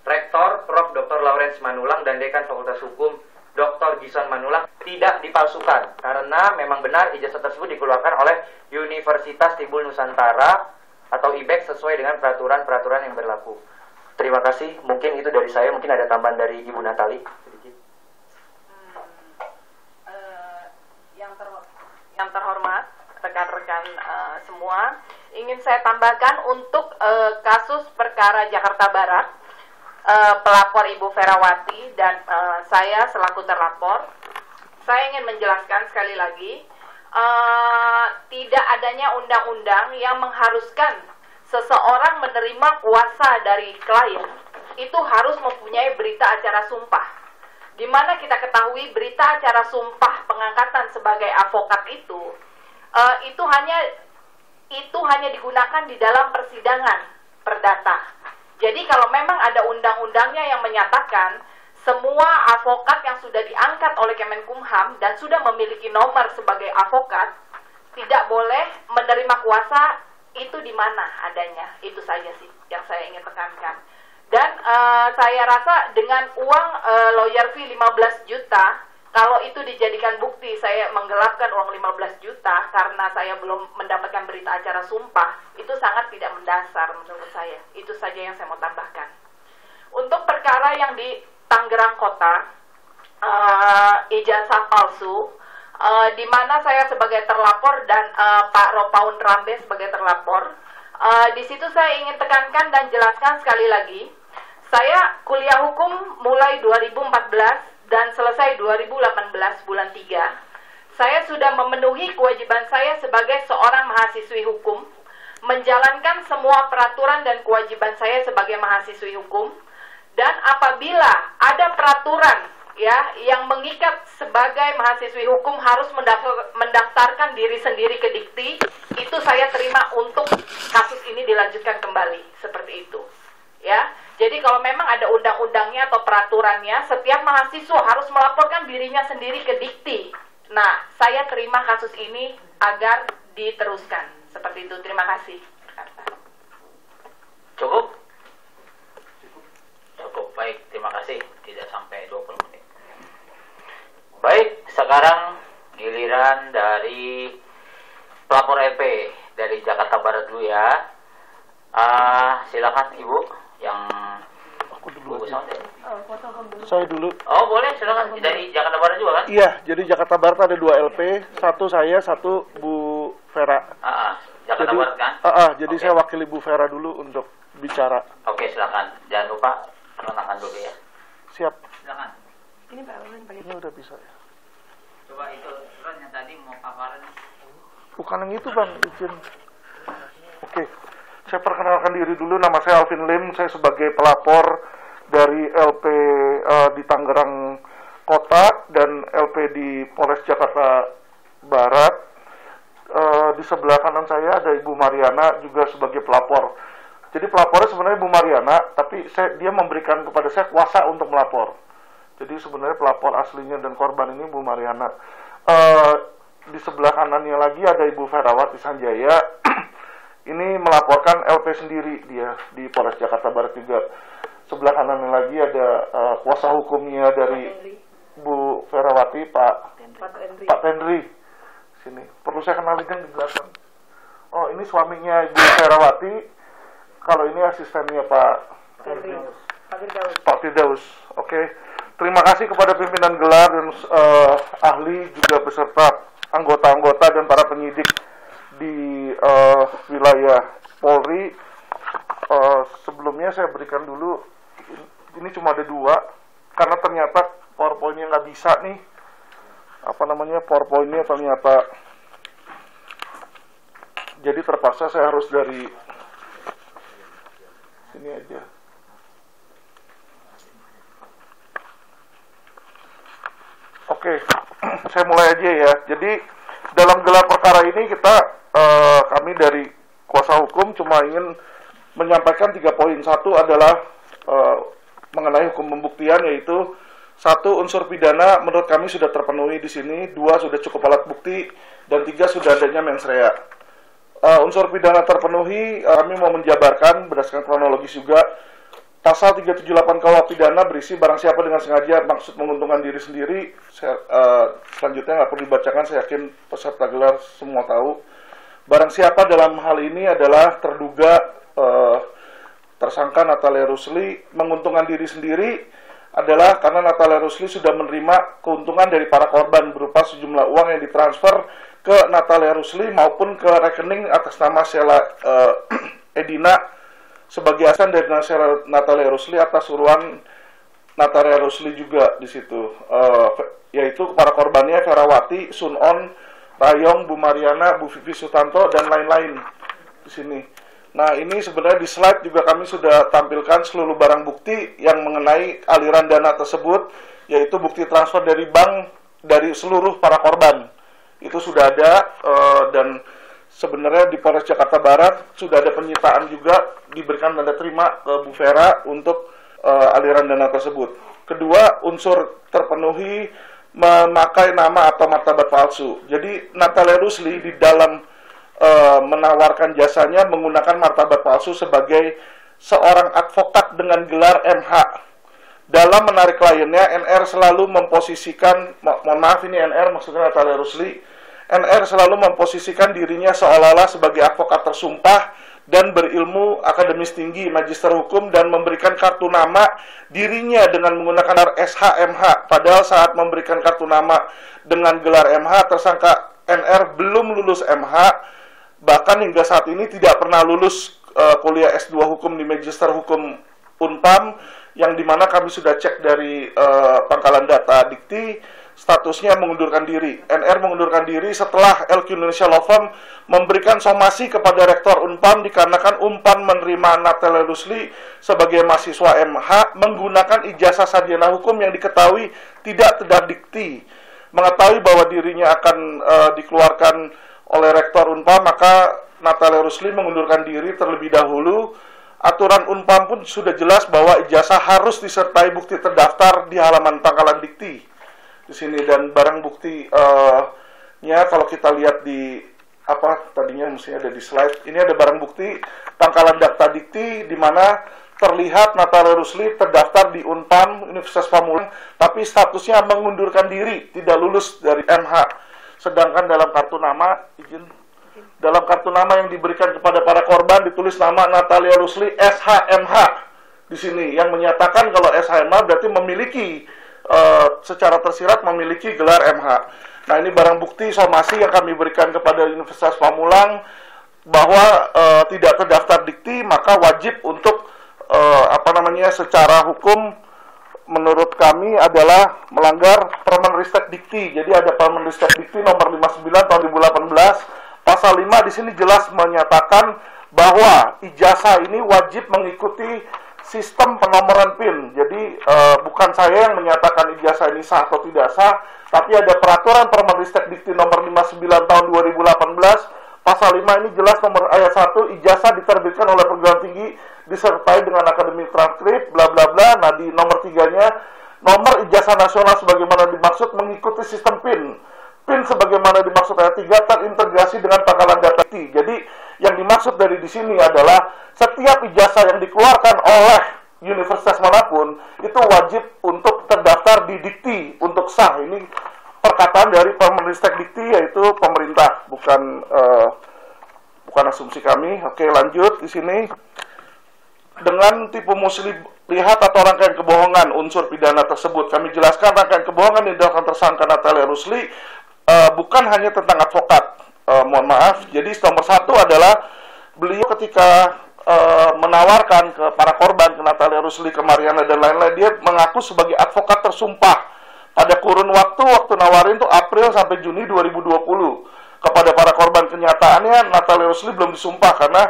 Rektor Prof. Dr. Lawrence Manulang dan Dekan Fakultas Hukum Dr. Gison Manulang tidak dipalsukan karena memang benar ijazah tersebut dikeluarkan oleh Universitas Timbul Nusantara atau IBEK sesuai dengan peraturan-peraturan yang berlaku. Terima kasih. Mungkin itu dari saya. Mungkin ada tambahan dari Ibu Natali. Yang terhormat rekan-rekan semua, ingin saya tambahkan untuk kasus perkara Jakarta Barat, pelapor Ibu Ferawati dan saya selaku terlapor, saya ingin menjelaskan sekali lagi, tidak adanya undang-undang yang mengharuskan seseorang menerima kuasa dari klien itu harus mempunyai berita acara sumpah. Di mana kita ketahui berita acara sumpah pengangkatan sebagai avokat itu hanya digunakan di dalam persidangan perdata. Jadi kalau memang ada undang-undangnya yang menyatakan semua avokat yang sudah diangkat oleh Kemenkumham dan sudah memiliki nomor sebagai avokat tidak boleh menerima kuasa, itu di mana adanya. Itu saja sih yang saya ingin tekankan. Dan saya rasa dengan uang lawyer fee 15 juta, kalau itu dijadikan bukti saya menggelapkan uang 15 juta karena saya belum mendapatkan berita acara sumpah, itu sangat tidak mendasar menurut saya. Itu saja yang saya mau tambahkan. Untuk perkara yang di Tangerang Kota, ijazah palsu, di mana saya sebagai terlapor dan Pak Ropaun Rambe sebagai terlapor, di situ saya ingin tekankan dan jelaskan sekali lagi, saya kuliah hukum mulai 2014 dan selesai 2018 bulan 3. Saya sudah memenuhi kewajiban saya sebagai seorang mahasiswi hukum, menjalankan semua peraturan dan kewajiban saya sebagai mahasiswi hukum, dan apabila ada peraturan ya yang mengikat sebagai mahasiswi hukum harus mendaftarkan diri sendiri ke Dikti, itu saya terima untuk kasus ini dilanjutkan kembali seperti itu. Ya, jadi kalau memang ada undang-undangnya atau peraturannya, setiap mahasiswa harus melaporkan dirinya sendiri ke Dikti. Nah, saya terima kasus ini agar diteruskan seperti itu. Terima kasih. Cukup? Cukup, baik. Terima kasih. Tidak sampai 20 menit. Baik, sekarang giliran dari pelapor LP dari Jakarta Barat dulu ya. Silakan Ibu yang Aku dulu. Saya dulu. Oh, boleh, silakan. Dari Jakarta Barat juga kan? Iya, jadi Jakarta Barat ada 2 LP, satu saya, satu Bu Vera. Jakarta jadi, Barat kan? Jadi saya wakili Bu Vera dulu untuk bicara. Oke, silakan. Jangan lupa perkenalkan dulu ya. Siap. Silakan. Ini Pak Ulun pakai. Ini udah bisa ya. Coba itu surat yang tadi mau paparan. Bukan yang itu Bang, izin. Oke. Saya perkenalkan diri dulu, nama saya Alvin Lim, saya sebagai pelapor dari LP di Tangerang Kota dan LP di Polres Jakarta Barat. Di sebelah kanan saya ada Ibu Mariana juga sebagai pelapor. Jadi pelapornya sebenarnya Bu Mariana, tapi dia memberikan kepada saya kuasa untuk melapor. Jadi sebenarnya pelapor aslinya dan korban ini Bu Mariana. Di sebelah kanannya lagi ada Ibu Ferawati Sanjaya. Ini melaporkan LP sendiri dia di Polres Jakarta Barat juga. Sebelah kanannya lagi ada kuasa hukumnya dari Bu Ferawati, Pak Henry. Sini. Perlu saya kenalin kan di belakang. Oh, ini suaminya Ibu Ferawati. Kalau ini asistennya Pak Firdaus. Oke. Terima kasih kepada pimpinan gelar dan ahli juga beserta anggota-anggota dan para penyidik di wilayah Polri. Sebelumnya saya berikan dulu, ini cuma ada 2 karena ternyata PowerPoint-nya nggak bisa nih, PowerPoint-nya ternyata, jadi terpaksa saya harus dari sini aja. Oke, saya mulai aja ya. Jadi dalam gelar perkara ini kami dari kuasa hukum cuma ingin menyampaikan 3 poin. Satu adalah mengenai hukum pembuktian, yaitu 1, unsur pidana menurut kami sudah terpenuhi di sini, 2, sudah cukup alat bukti, dan 3, sudah adanya mens rea. Unsur pidana terpenuhi, kami mau menjabarkan berdasarkan kronologis juga. Pasal 378 KUH pidana berisi barang siapa dengan sengaja maksud menguntungkan diri sendiri. Selanjutnya nggak perlu dibacakan, saya yakin peserta gelar semua tahu. Barang siapa dalam hal ini adalah terduga tersangka Natalia Rusli. Menguntungkan diri sendiri adalah karena Natalia Rusli sudah menerima keuntungan dari para korban berupa sejumlah uang yang ditransfer ke Natalia Rusli maupun ke rekening atas nama Sheila Edina sebagai asan dari Natalia Rusli atas suruhan Natalia Rusli juga di situ, yaitu para korbannya Ferawati, Sunon, Rayong, Bu Mariana, Bu Vivi Sutanto, dan lain-lain di sini. Nah, ini sebenarnya di slide juga kami sudah tampilkan seluruh barang bukti yang mengenai aliran dana tersebut, yaitu bukti transfer dari bank dari seluruh para korban. Itu sudah ada, dan sebenarnya di Polres Jakarta Barat sudah ada penyitaan juga, diberikan tanda terima ke Bu Vera untuk aliran dana tersebut. Kedua, unsur terpenuhi memakai nama atau martabat palsu. Jadi Natalia Rusli di dalam menawarkan jasanya menggunakan martabat palsu sebagai seorang advokat dengan gelar MH. Dalam menarik kliennya, NR selalu memposisikan, mohon maaf ini NR maksudnya Natalia Rusli, NR selalu memposisikan dirinya seolah-olah sebagai advokat tersumpah dan berilmu akademis tinggi, magister hukum, dan memberikan kartu nama dirinya dengan menggunakan SHMH. Padahal saat memberikan kartu nama dengan gelar MH, tersangka NR belum lulus MH, bahkan hingga saat ini tidak pernah lulus kuliah S2 hukum di magister hukum Unpam, yang dimana kami sudah cek dari pangkalan data Dikti, statusnya mengundurkan diri. NR mengundurkan diri setelah LQ Indonesia Law Firm memberikan somasi kepada Rektor Unpam dikarenakan Unpam menerima Natalia Rusli sebagai mahasiswa MH menggunakan ijazah sarjana hukum yang diketahui tidak terdikti. Mengetahui bahwa dirinya akan dikeluarkan oleh Rektor Unpam, maka Natalia Rusli mengundurkan diri terlebih dahulu. Aturan Unpam pun sudah jelas bahwa ijazah harus disertai bukti terdaftar di halaman pangkalan Dikti di sini, dan barang bukti nya kalau kita lihat di apa tadinya mestinya ada di slide. Ini ada barang bukti pangkalan data Dikti di mana terlihat Natalia Rusli terdaftar di Unpam Universitas Pamulang, tapi statusnya mengundurkan diri, tidak lulus dari MH. Sedangkan dalam kartu nama dalam kartu nama yang diberikan kepada para korban ditulis nama Natalia Rusli SHMH di sini, yang menyatakan kalau SHMH berarti memiliki secara tersirat memiliki gelar MH. Nah, ini barang bukti somasi yang kami berikan kepada Universitas Pamulang bahwa tidak terdaftar Dikti, maka wajib untuk secara hukum menurut kami adalah melanggar Permenristek Dikti. Jadi ada Permenristek Dikti nomor 59 tahun 2018. Pasal 5 di sini jelas menyatakan bahwa ijazah ini wajib mengikuti sistem penomoran PIN. Jadi bukan saya yang menyatakan ijazah ini sah atau tidak sah, tapi ada peraturan Permenristek Dikti nomor 59 tahun 2018. Pasal 5 ini jelas nomor ayat 1, ijazah diterbitkan oleh perguruan tinggi disertai dengan akademik transkrip bla bla bla. Nah, di nomor 3-nya, nomor ijazah nasional sebagaimana dimaksud mengikuti sistem PIN. PIN sebagaimana dimaksud ayat 3 terintegrasi dengan pangkalan data Dikti. Jadi yang dimaksud dari di sini adalah setiap ijazah yang dikeluarkan oleh universitas manapun itu wajib untuk terdaftar di Dikti untuk sah. Ini perkataan dari Permenristek Dikti, yaitu pemerintah, bukan asumsi kami. Oke, lanjut di sini. Dengan tipu muslihat atau rangkaian kebohongan unsur pidana tersebut, kami jelaskan rangkaian kebohongan yang dilakukan tersangka Natalia Rusli bukan hanya tentang advokat. Mohon maaf. Jadi nomor 1 adalah beliau ketika menawarkan ke para korban, ke Natalia Rusli, ke Mariana dan lain-lain, dia mengaku sebagai advokat tersumpah pada kurun waktu nawarin itu April sampai Juni 2020 kepada para korban. Kenyataannya Natalia Rusli belum disumpah karena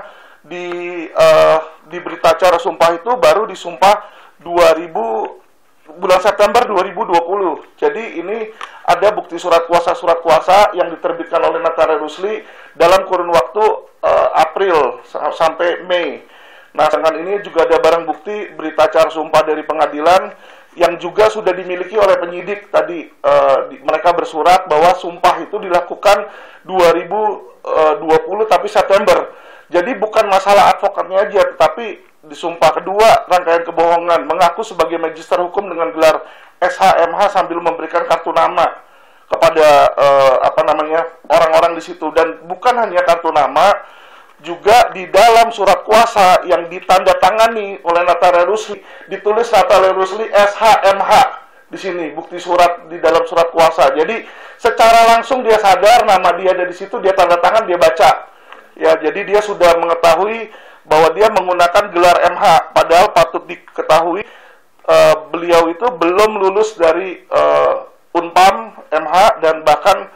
di berita acara sumpah itu baru disumpah bulan September 2020. Jadi ini ada bukti surat kuasa yang diterbitkan oleh Natalia Rusli dalam kurun waktu April sampai Mei. Nah, dengan ini juga ada barang bukti berita acara sumpah dari pengadilan yang juga sudah dimiliki oleh penyidik. Tadi mereka bersurat bahwa sumpah itu dilakukan 2020 tapi September. Jadi bukan masalah advokatnya aja, tetapi disumpah. Kedua, rangkaian kebohongan, mengaku sebagai magister hukum dengan gelar SHMH sambil memberikan kartu nama kepada orang-orang di situ. Dan bukan hanya kartu nama, juga di dalam surat kuasa yang ditandatangani oleh Natalia Rusli ditulis Natalia Rusli SHMH di sini, bukti surat di dalam surat kuasa. Jadi secara langsung dia sadar nama dia ada di situ, dia tanda tangan, dia baca. Ya, jadi dia sudah mengetahui bahwa dia menggunakan gelar MH, padahal patut diketahui beliau itu belum lulus dari Unpam MH dan bahkan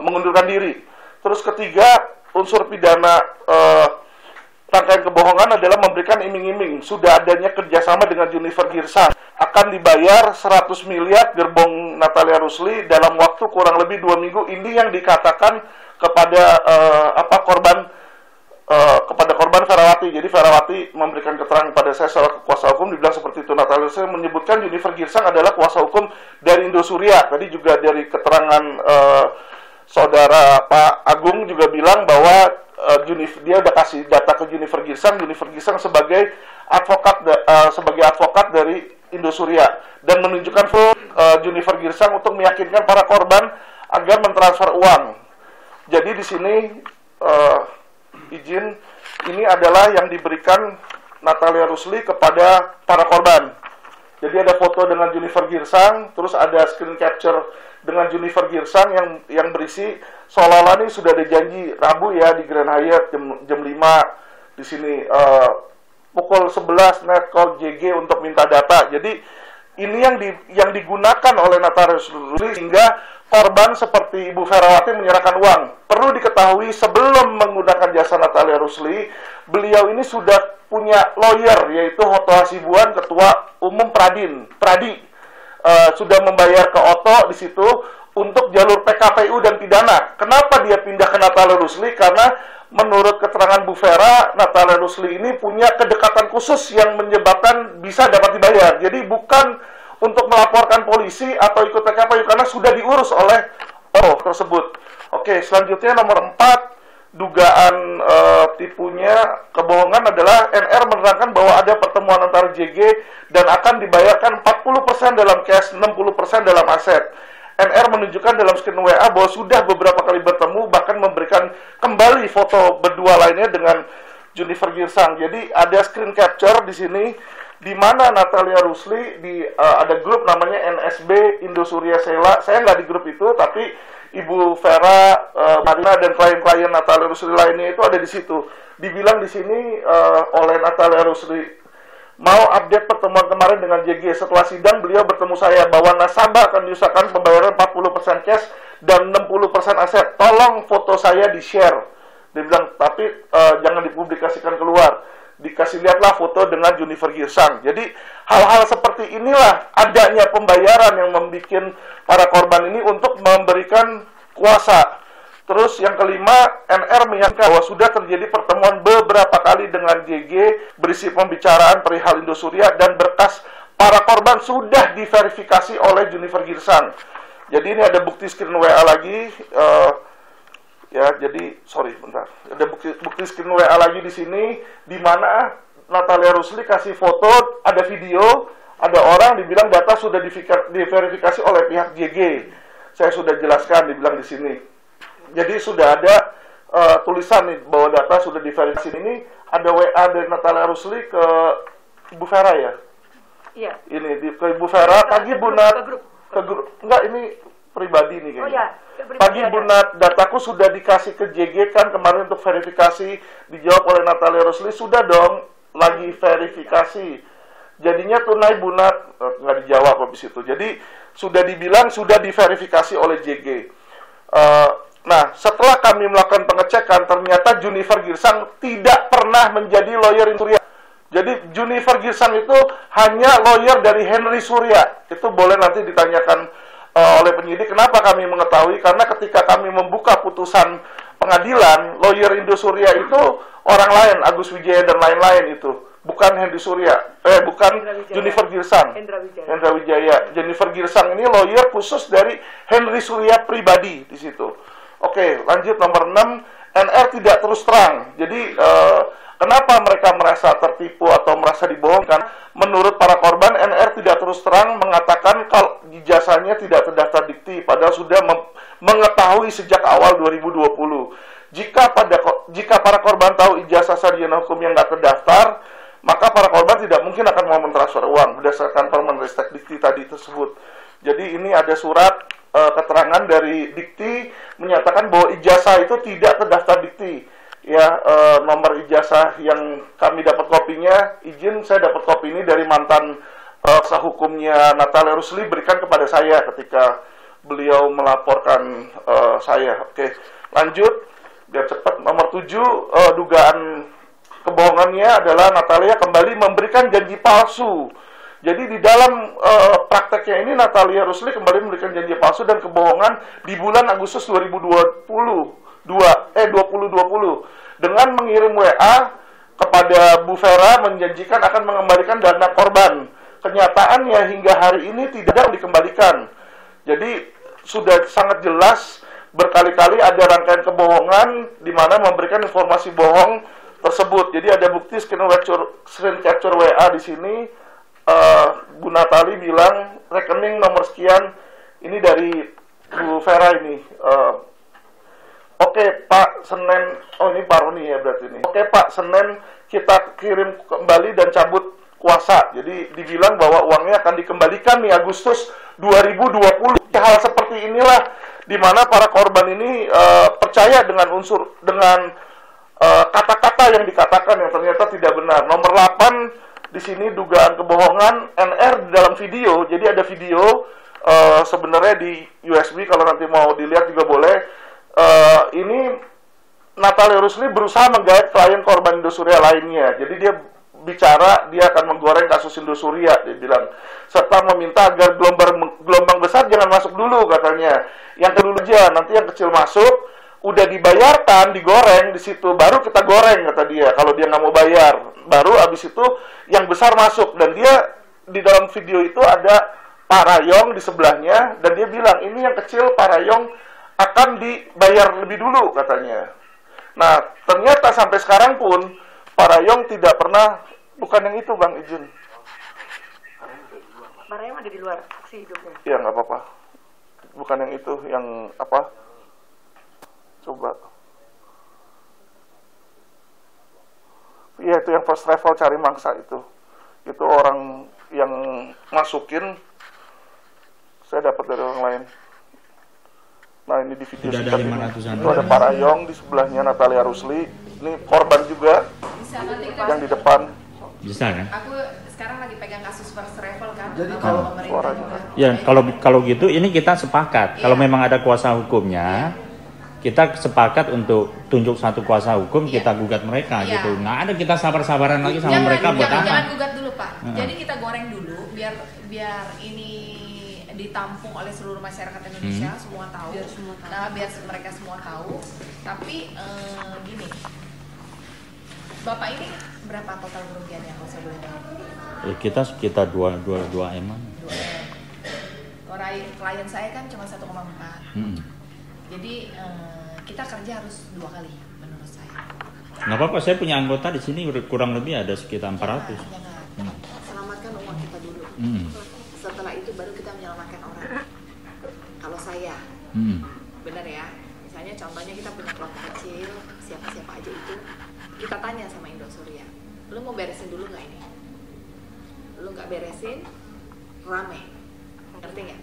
mengundurkan diri. Terus ketiga, unsur pidana rangkaian kebohongan adalah memberikan iming-iming. Sudah adanya kerjasama dengan Junifer Girsang, akan dibayar 100 miliar gerbong Natalia Rusli dalam waktu kurang lebih 2 minggu. Ini yang dikatakan kepada korban Ferawati. Jadi Ferawati memberikan keterangan pada saya secara kuasa hukum, dibilang seperti itu. Natalia Rusli menyebutkan Junifer Girsang adalah kuasa hukum dari Indosuria. Tadi juga dari keterangan saudara Pak Agung juga bilang bahwa dia udah kasih data ke Junifer Girsang sebagai advokat dari Indosuria, dan menunjukkan Junifer Girsang untuk meyakinkan para korban agar mentransfer uang. Jadi di sini izin ini adalah yang diberikan Natalia Rusli kepada para korban. Jadi ada foto dengan Junifer Girsang, terus ada screen capture dengan Junifer Girsang yang berisi seolah-olah ini sudah ada janji Rabu ya di Grand Hyatt jam 5 di sini, pukul 11 net call JG untuk minta data. Jadi ini yang digunakan oleh Natalia Rusli sehingga korban seperti Ibu Ferawati menyerahkan uang. Perlu diketahui sebelum menggunakan jasa Natalia Rusli, beliau ini sudah punya lawyer, yaitu Hoto Hasibuan, Ketua Umum Pradi. Sudah membayar ke Oto di situ untuk jalur PKPU dan pidana. Kenapa dia pindah ke Natalia Rusli? Karena menurut keterangan Bu Vera, Natalia Rusli ini punya kedekatan khusus yang menyebabkan bisa dapat dibayar. Jadi bukan untuk melaporkan polisi atau ikut PKPU karena sudah diurus oleh tersebut. Oke, selanjutnya nomor 4, dugaan tipunya kebohongan adalah NR menerangkan bahwa ada pertemuan antara JG dan akan dibayarkan 40% dalam cash, 60% dalam aset. NR menunjukkan dalam screen WA bahwa sudah beberapa kali bertemu, bahkan memberikan kembali foto berdua lainnya dengan Junifer Girsang. Jadi ada screen capture di sini di mana Natalia Rusli ada grup namanya NSB Indosuria Sela. Saya nggak di grup itu, tapi Ibu Vera, Marina dan klien-klien Natalia Rusli lainnya itu ada di situ. Dibilang di sini oleh Natalia Rusli, mau update pertemuan kemarin dengan JG. Setelah sidang beliau bertemu saya bahwa nasabah akan diusahakan pembayaran 40% cash dan 60% aset. Tolong foto saya di-share. Dia bilang, tapi jangan dipublikasikan keluar. Dikasih lihatlah foto dengan Junifer Girsang. Jadi hal-hal seperti inilah adanya pembayaran yang membuat para korban ini untuk memberikan kuasa. Terus yang kelima, NR menyangka bahwa sudah terjadi pertemuan beberapa kali dengan JG berisi pembicaraan perihal Indosuria dan berkas para korban sudah diverifikasi oleh Junifer Girsang. Jadi ini ada bukti screen WA lagi. Ada bukti screen WA lagi di sini, di mana Natalia Rusli kasih foto, ada video, ada orang dibilang data sudah diverifikasi oleh pihak JG. Saya sudah jelaskan, dibilang di sini. Jadi sudah ada tulisan nih bahwa data sudah diverifikasi. Ini ada WA dari Natalia Rusli ke Ibu Vera ya? Iya. Ini ke Ibu Vera, pagi Bu Nat, ke grup, enggak ini pribadi nih kayaknya. Oh ya. Pagi Bu Nat, dataku sudah dikasih ke JG kan kemarin untuk verifikasi, dijawab oleh Natalia Rusli, sudah dong, lagi verifikasi. Jadinya tunai Bu Nat, nggak dijawab habis itu. Jadi sudah dibilang sudah diverifikasi oleh JG. Nah, setelah kami melakukan pengecekan, ternyata Junifer Girsang tidak pernah menjadi lawyer Surya. Jadi Junifer Girsang itu hanya lawyer dari Henry Surya. Itu boleh nanti ditanyakan oleh penyidik. Kenapa kami mengetahui? Karena ketika kami membuka putusan pengadilan, lawyer Indosuria itu orang lain, Agus Wijaya dan lain-lain itu. bukan Henry Surya, bukan Jennifer Girsang, Hendra Wijaya. Jennifer Girsang ini lawyer khusus dari Henry Surya pribadi di situ. Oke, lanjut nomor 6, NR tidak terus terang. Jadi kenapa mereka merasa tertipu atau merasa dibohongkan? Menurut para korban, NR tidak terus terang mengatakan kalau ijazahnya tidak terdaftar dikti, padahal sudah mengetahui sejak awal 2020. Jika para korban tahu ijazah sarjana hukum yang nggak terdaftar, maka para korban tidak mungkin akan mau mentransfer uang berdasarkan Permenristek Dikti tadi tersebut. Jadi ini ada surat keterangan dari Dikti menyatakan bahwa ijazah itu tidak terdaftar Dikti. Ya, nomor ijazah yang kami dapat kopinya, izin saya dapat kopi ini dari mantan sahukumnya Natalia Rusli berikan kepada saya ketika beliau melaporkan saya. Oke, lanjut biar cepat. Nomor 7, dugaan kebohongannya adalah Natalia kembali memberikan janji palsu. Jadi di dalam prakteknya ini Natalia Rusli kembali memberikan janji palsu dan kebohongan di bulan Agustus 2020 dengan mengirim WA kepada Bu Vera menjanjikan akan mengembalikan dana korban. Kenyataannya hingga hari ini tidak dikembalikan. Jadi sudah sangat jelas berkali-kali ada rangkaian kebohongan di mana memberikan informasi bohong tersebut. Jadi ada bukti screen capture WA di sini. Bu Natali bilang rekening nomor sekian ini dari Bu Vera ini. Oke Pak, Senin, oh ini Pak Roni ya berarti ini. Oke Pak, Senin kita kirim kembali dan cabut kuasa. Jadi dibilang bahwa uangnya akan dikembalikan nih Agustus 2020. Hal seperti inilah di mana para korban ini percaya dengan kata-kata yang dikatakan yang ternyata tidak benar. Nomor 8 di sini dugaan kebohongan NR di dalam video. Jadi ada video sebenarnya di USB kalau nanti mau dilihat juga boleh. Ini Natalia Rusli berusaha menggait klien korban Indosuria lainnya. Jadi dia bicara dia akan menggoreng kasus Indosuria, dia bilang, serta meminta agar gelombang besar jangan masuk dulu katanya. Yang kedua aja, nanti yang kecil masuk, udah dibayarkan, digoreng di situ, baru kita goreng kata dia. Kalau dia nggak mau bayar, baru abis itu yang besar masuk. Dan dia di dalam video itu ada Pak Rayong di sebelahnya, dan dia bilang ini yang kecil Pak Rayong akan dibayar lebih dulu katanya. Nah ternyata sampai sekarang pun Pak Rayong tidak pernah, bukan yang itu Bang izin. Pak Rayong ada di luar saksi hidupnya. Ya nggak apa-apa. Bukan yang itu, yang apa? Coba. Iya itu yang first travel cari mangsa itu. Itu orang yang masukin. Saya dapat dari orang lain. Nah ini di video sudah ada 500-an. itu ada Pak Rayong di sebelahnya Natalia Rusli. Ini korban juga yang di depan. Bisa kan? Aku sekarang lagi pegang kasus first travel kan. Jadi kalau ya kalau gitu ini kita sepakat. Kalau memang ada kuasa hukumnya, kita sepakat untuk tunjuk satu kuasa hukum, kita gugat mereka gitu. Nggak ada kita sabar-sabaran lagi sama mereka buat apa? Jangan gugat dulu Pak. Jadi kita goreng dulu biar ini ditampung oleh seluruh masyarakat Indonesia, semua tahu. Biar mereka semua tahu. Tapi gini, Bapak ini berapa total kerugiannya kalau saya boleh tahu? Kita sekitar 2 M. Klien saya kan cuma 1,4. Jadi kita kerja harus 2 kali menurut saya. Nggak apa-apa, saya punya anggota di sini kurang lebih ada sekitar 400. Selamatkan uang kita dulu. Setelah itu baru kita menyelamatkan orang. Kalau saya, benar ya. Misalnya contohnya kita punya kelompok kecil, siapa-siapa aja itu, kita tanya sama Indosuria, lu mau beresin dulu nggak ini? Lu nggak beresin, rame. Ngerti nggak?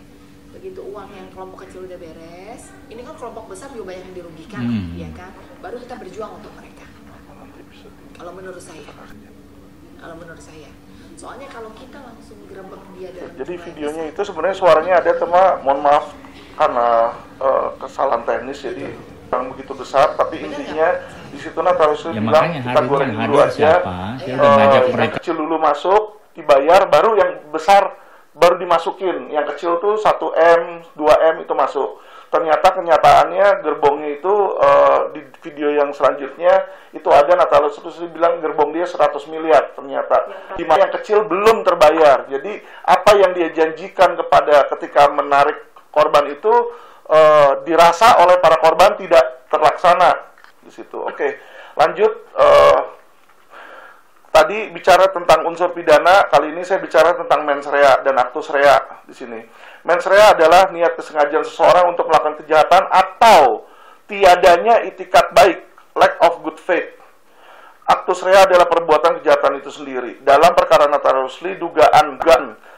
Begitu uang yang kelompok kecil udah beres, ini kan kelompok besar juga banyak yang dirugikan, ya kan? Baru kita berjuang untuk mereka. Kalau menurut saya. Soalnya kalau kita langsung gerebek dia dan jadi videonya itu sebenarnya suaranya ada cuma mohon maaf karena kesalahan teknis jadi yang begitu besar, tapi intinya di situ Natalia Rusli bilang kita goreng dulu aja, yang kecil dulu masuk dibayar, baru yang besar baru dimasukin, yang kecil tuh 1 M, 2 M itu masuk. ternyata kenyataannya gerbongnya itu di video yang selanjutnya itu ada Natalia Rusli bilang gerbong dia 100 miliar ternyata. Yang kecil belum terbayar. Jadi apa yang dia janjikan ketika menarik korban itu dirasa oleh para korban tidak terlaksana di situ. Oke, lanjut. Tadi bicara tentang unsur pidana, kali ini saya bicara tentang mens rea dan actus rea di sini. Mens rea adalah niat kesengajaan seseorang untuk melakukan kejahatan atau tiadanya itikat baik, lack of good faith. Actus rea adalah perbuatan kejahatan itu sendiri. Dalam perkara Natalia Rusli, dugaan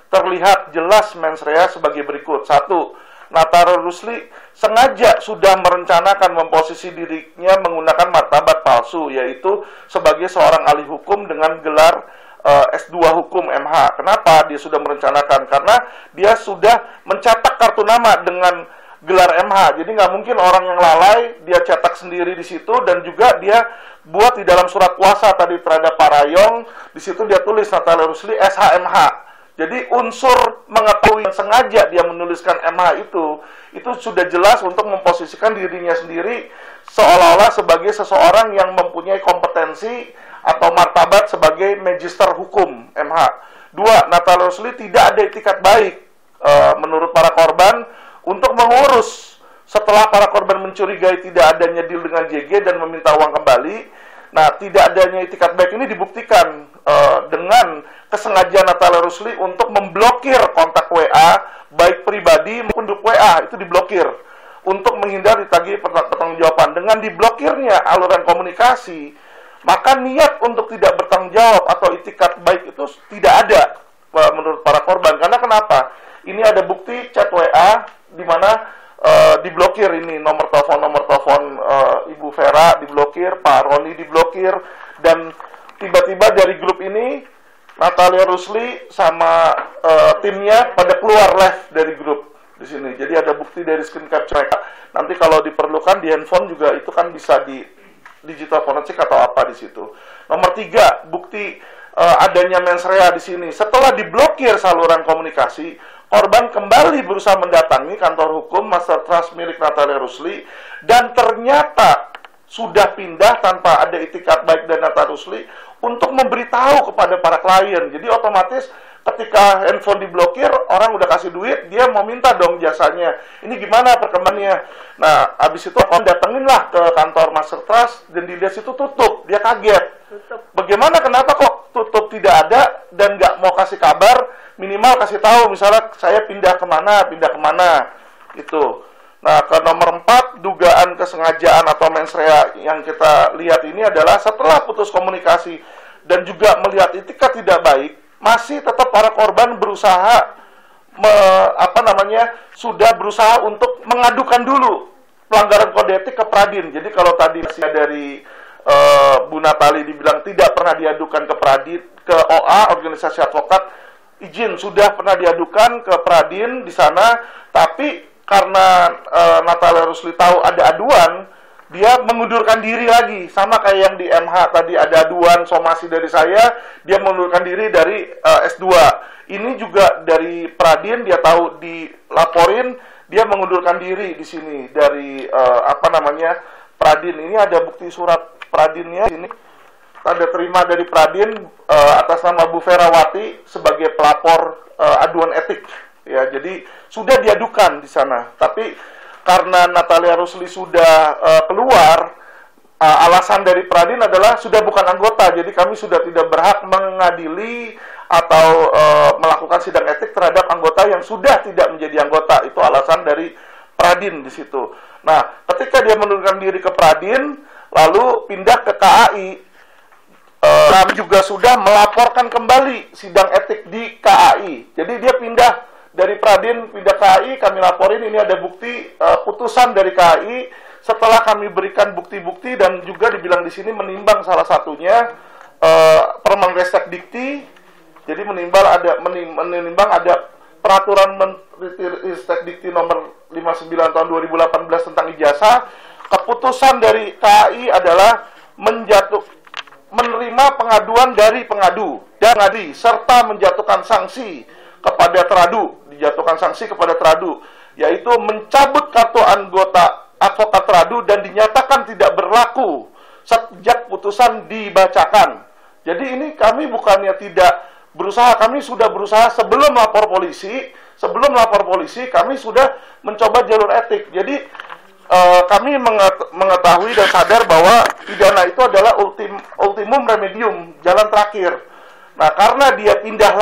terlihat jelas mens rea sebagai berikut. 1. Natalia Rusli sengaja sudah merencanakan memposisi dirinya menggunakan martabat palsu, yaitu sebagai seorang ahli hukum dengan gelar S2 hukum MH. Kenapa dia sudah merencanakan? Karena dia sudah mencetak kartu nama dengan gelar MH. Jadi nggak mungkin orang yang lalai, dia cetak sendiri di situ, dan juga dia buat di dalam surat kuasa tadi terhadap Pak Rayong, di situ dia tulis Natalia Rusli SHMH. Jadi unsur mengetahui yang sengaja dia menuliskan MH itu sudah jelas untuk memposisikan dirinya sendiri seolah-olah sebagai seseorang yang mempunyai kompetensi atau martabat sebagai magister hukum MH. 2. Natalia Rusli tidak ada itikat baik menurut para korban untuk mengurus setelah para korban mencurigai tidak adanya deal dengan JG dan meminta uang kembali. Nah, tidak adanya itikat baik ini dibuktikan dengan kesengajaan Natalia Rusli untuk memblokir kontak WA, baik pribadi maupun grup WA, itu diblokir untuk menghindar ditagih pertanggungjawaban. Dengan diblokirnya aluran komunikasi, maka niat untuk tidak bertanggung jawab atau itikat baik itu tidak ada menurut para korban. Karena kenapa? Ini ada bukti chat WA di mana diblokir ini nomor telepon Ibu Vera diblokir, Pak Roni diblokir, dan tiba-tiba dari grup ini Natalia Rusli sama timnya pada keluar live dari grup di sini. Jadi ada bukti dari screen capture. Nanti kalau diperlukan di handphone juga itu kan bisa di digital forensik atau apa di situ. Nomor 3, bukti adanya mens rea di sini. Setelah diblokir saluran komunikasi, korban kembali berusaha mendatangi kantor hukum Master Trust milik Natalia Rusli dan ternyata sudah pindah tanpa ada itikat baik dari Natalia Rusli untuk memberitahu kepada para klien. Jadi otomatis ketika handphone diblokir, orang udah kasih duit, dia mau minta dong jasanya. Ini gimana perkembangannya? Nah, habis itu orang datanginlah ke kantor Master Trust dan dilihat situ tutup. Dia kaget. Bagaimana, kenapa kok tutup, tidak ada, dan nggak mau kasih kabar, minimal kasih tahu, misalnya saya pindah kemana, itu. Nah, ke nomor 4, dugaan kesengajaan atau mens rea yang kita lihat ini adalah setelah putus komunikasi dan juga melihat itikat tidak baik, masih tetap para korban berusaha sudah berusaha untuk mengadukan dulu pelanggaran kode etik ke Pradin. Jadi kalau tadi dari Bu Natali dibilang tidak pernah diadukan ke Pradin, ke OA, organisasi advokat, izin sudah pernah diadukan ke Pradin di sana, tapi karena Natalia Rusli tahu ada aduan, dia mengundurkan diri lagi. Sama kayak yang di MH tadi ada aduan somasi dari saya, dia mengundurkan diri dari S2. Ini juga dari Pradin, dia tahu dilaporin, dia mengundurkan diri di sini dari Pradin. Ini ada bukti surat Pradinnya ini. Tanda terima dari Pradin atas nama Bu Verawati sebagai pelapor aduan etik. Ya, jadi sudah diadukan di sana. Tapi karena Natalia Rusli sudah keluar, alasan dari Pradin adalah sudah bukan anggota, jadi kami sudah tidak berhak mengadili atau melakukan sidang etik terhadap anggota yang sudah tidak menjadi anggota. Itu alasan dari Pradin di situ. Nah, ketika dia mengundurkan diri ke Pradin, lalu pindah ke KAI, kami juga sudah melaporkan kembali sidang etik di KAI. Jadi dia pindah dari Pradin, pindah KAI, kami laporin ini ada bukti putusan dari KAI. Setelah kami berikan bukti-bukti dan juga dibilang di sini menimbang salah satunya Permen Ristek Dikti. Jadi menimbang ada peraturan Menteri Ristek Dikti nomor 59 tahun 2018 tentang ijazah. Keputusan dari KAI adalah menerima pengaduan dari pengadu dan serta menjatuhkan sanksi kepada teradu, dijatuhkan sanksi kepada teradu. yaitu mencabut kartu anggota advokat radu dan dinyatakan tidak berlaku sejak putusan dibacakan. Jadi ini kami bukannya tidak berusaha, kami sudah berusaha sebelum lapor polisi, kami sudah mencoba jalur etik. Jadi kami mengetahui dan sadar bahwa pidana itu adalah ultimum remedium, jalan terakhir. Nah, karena dia pindah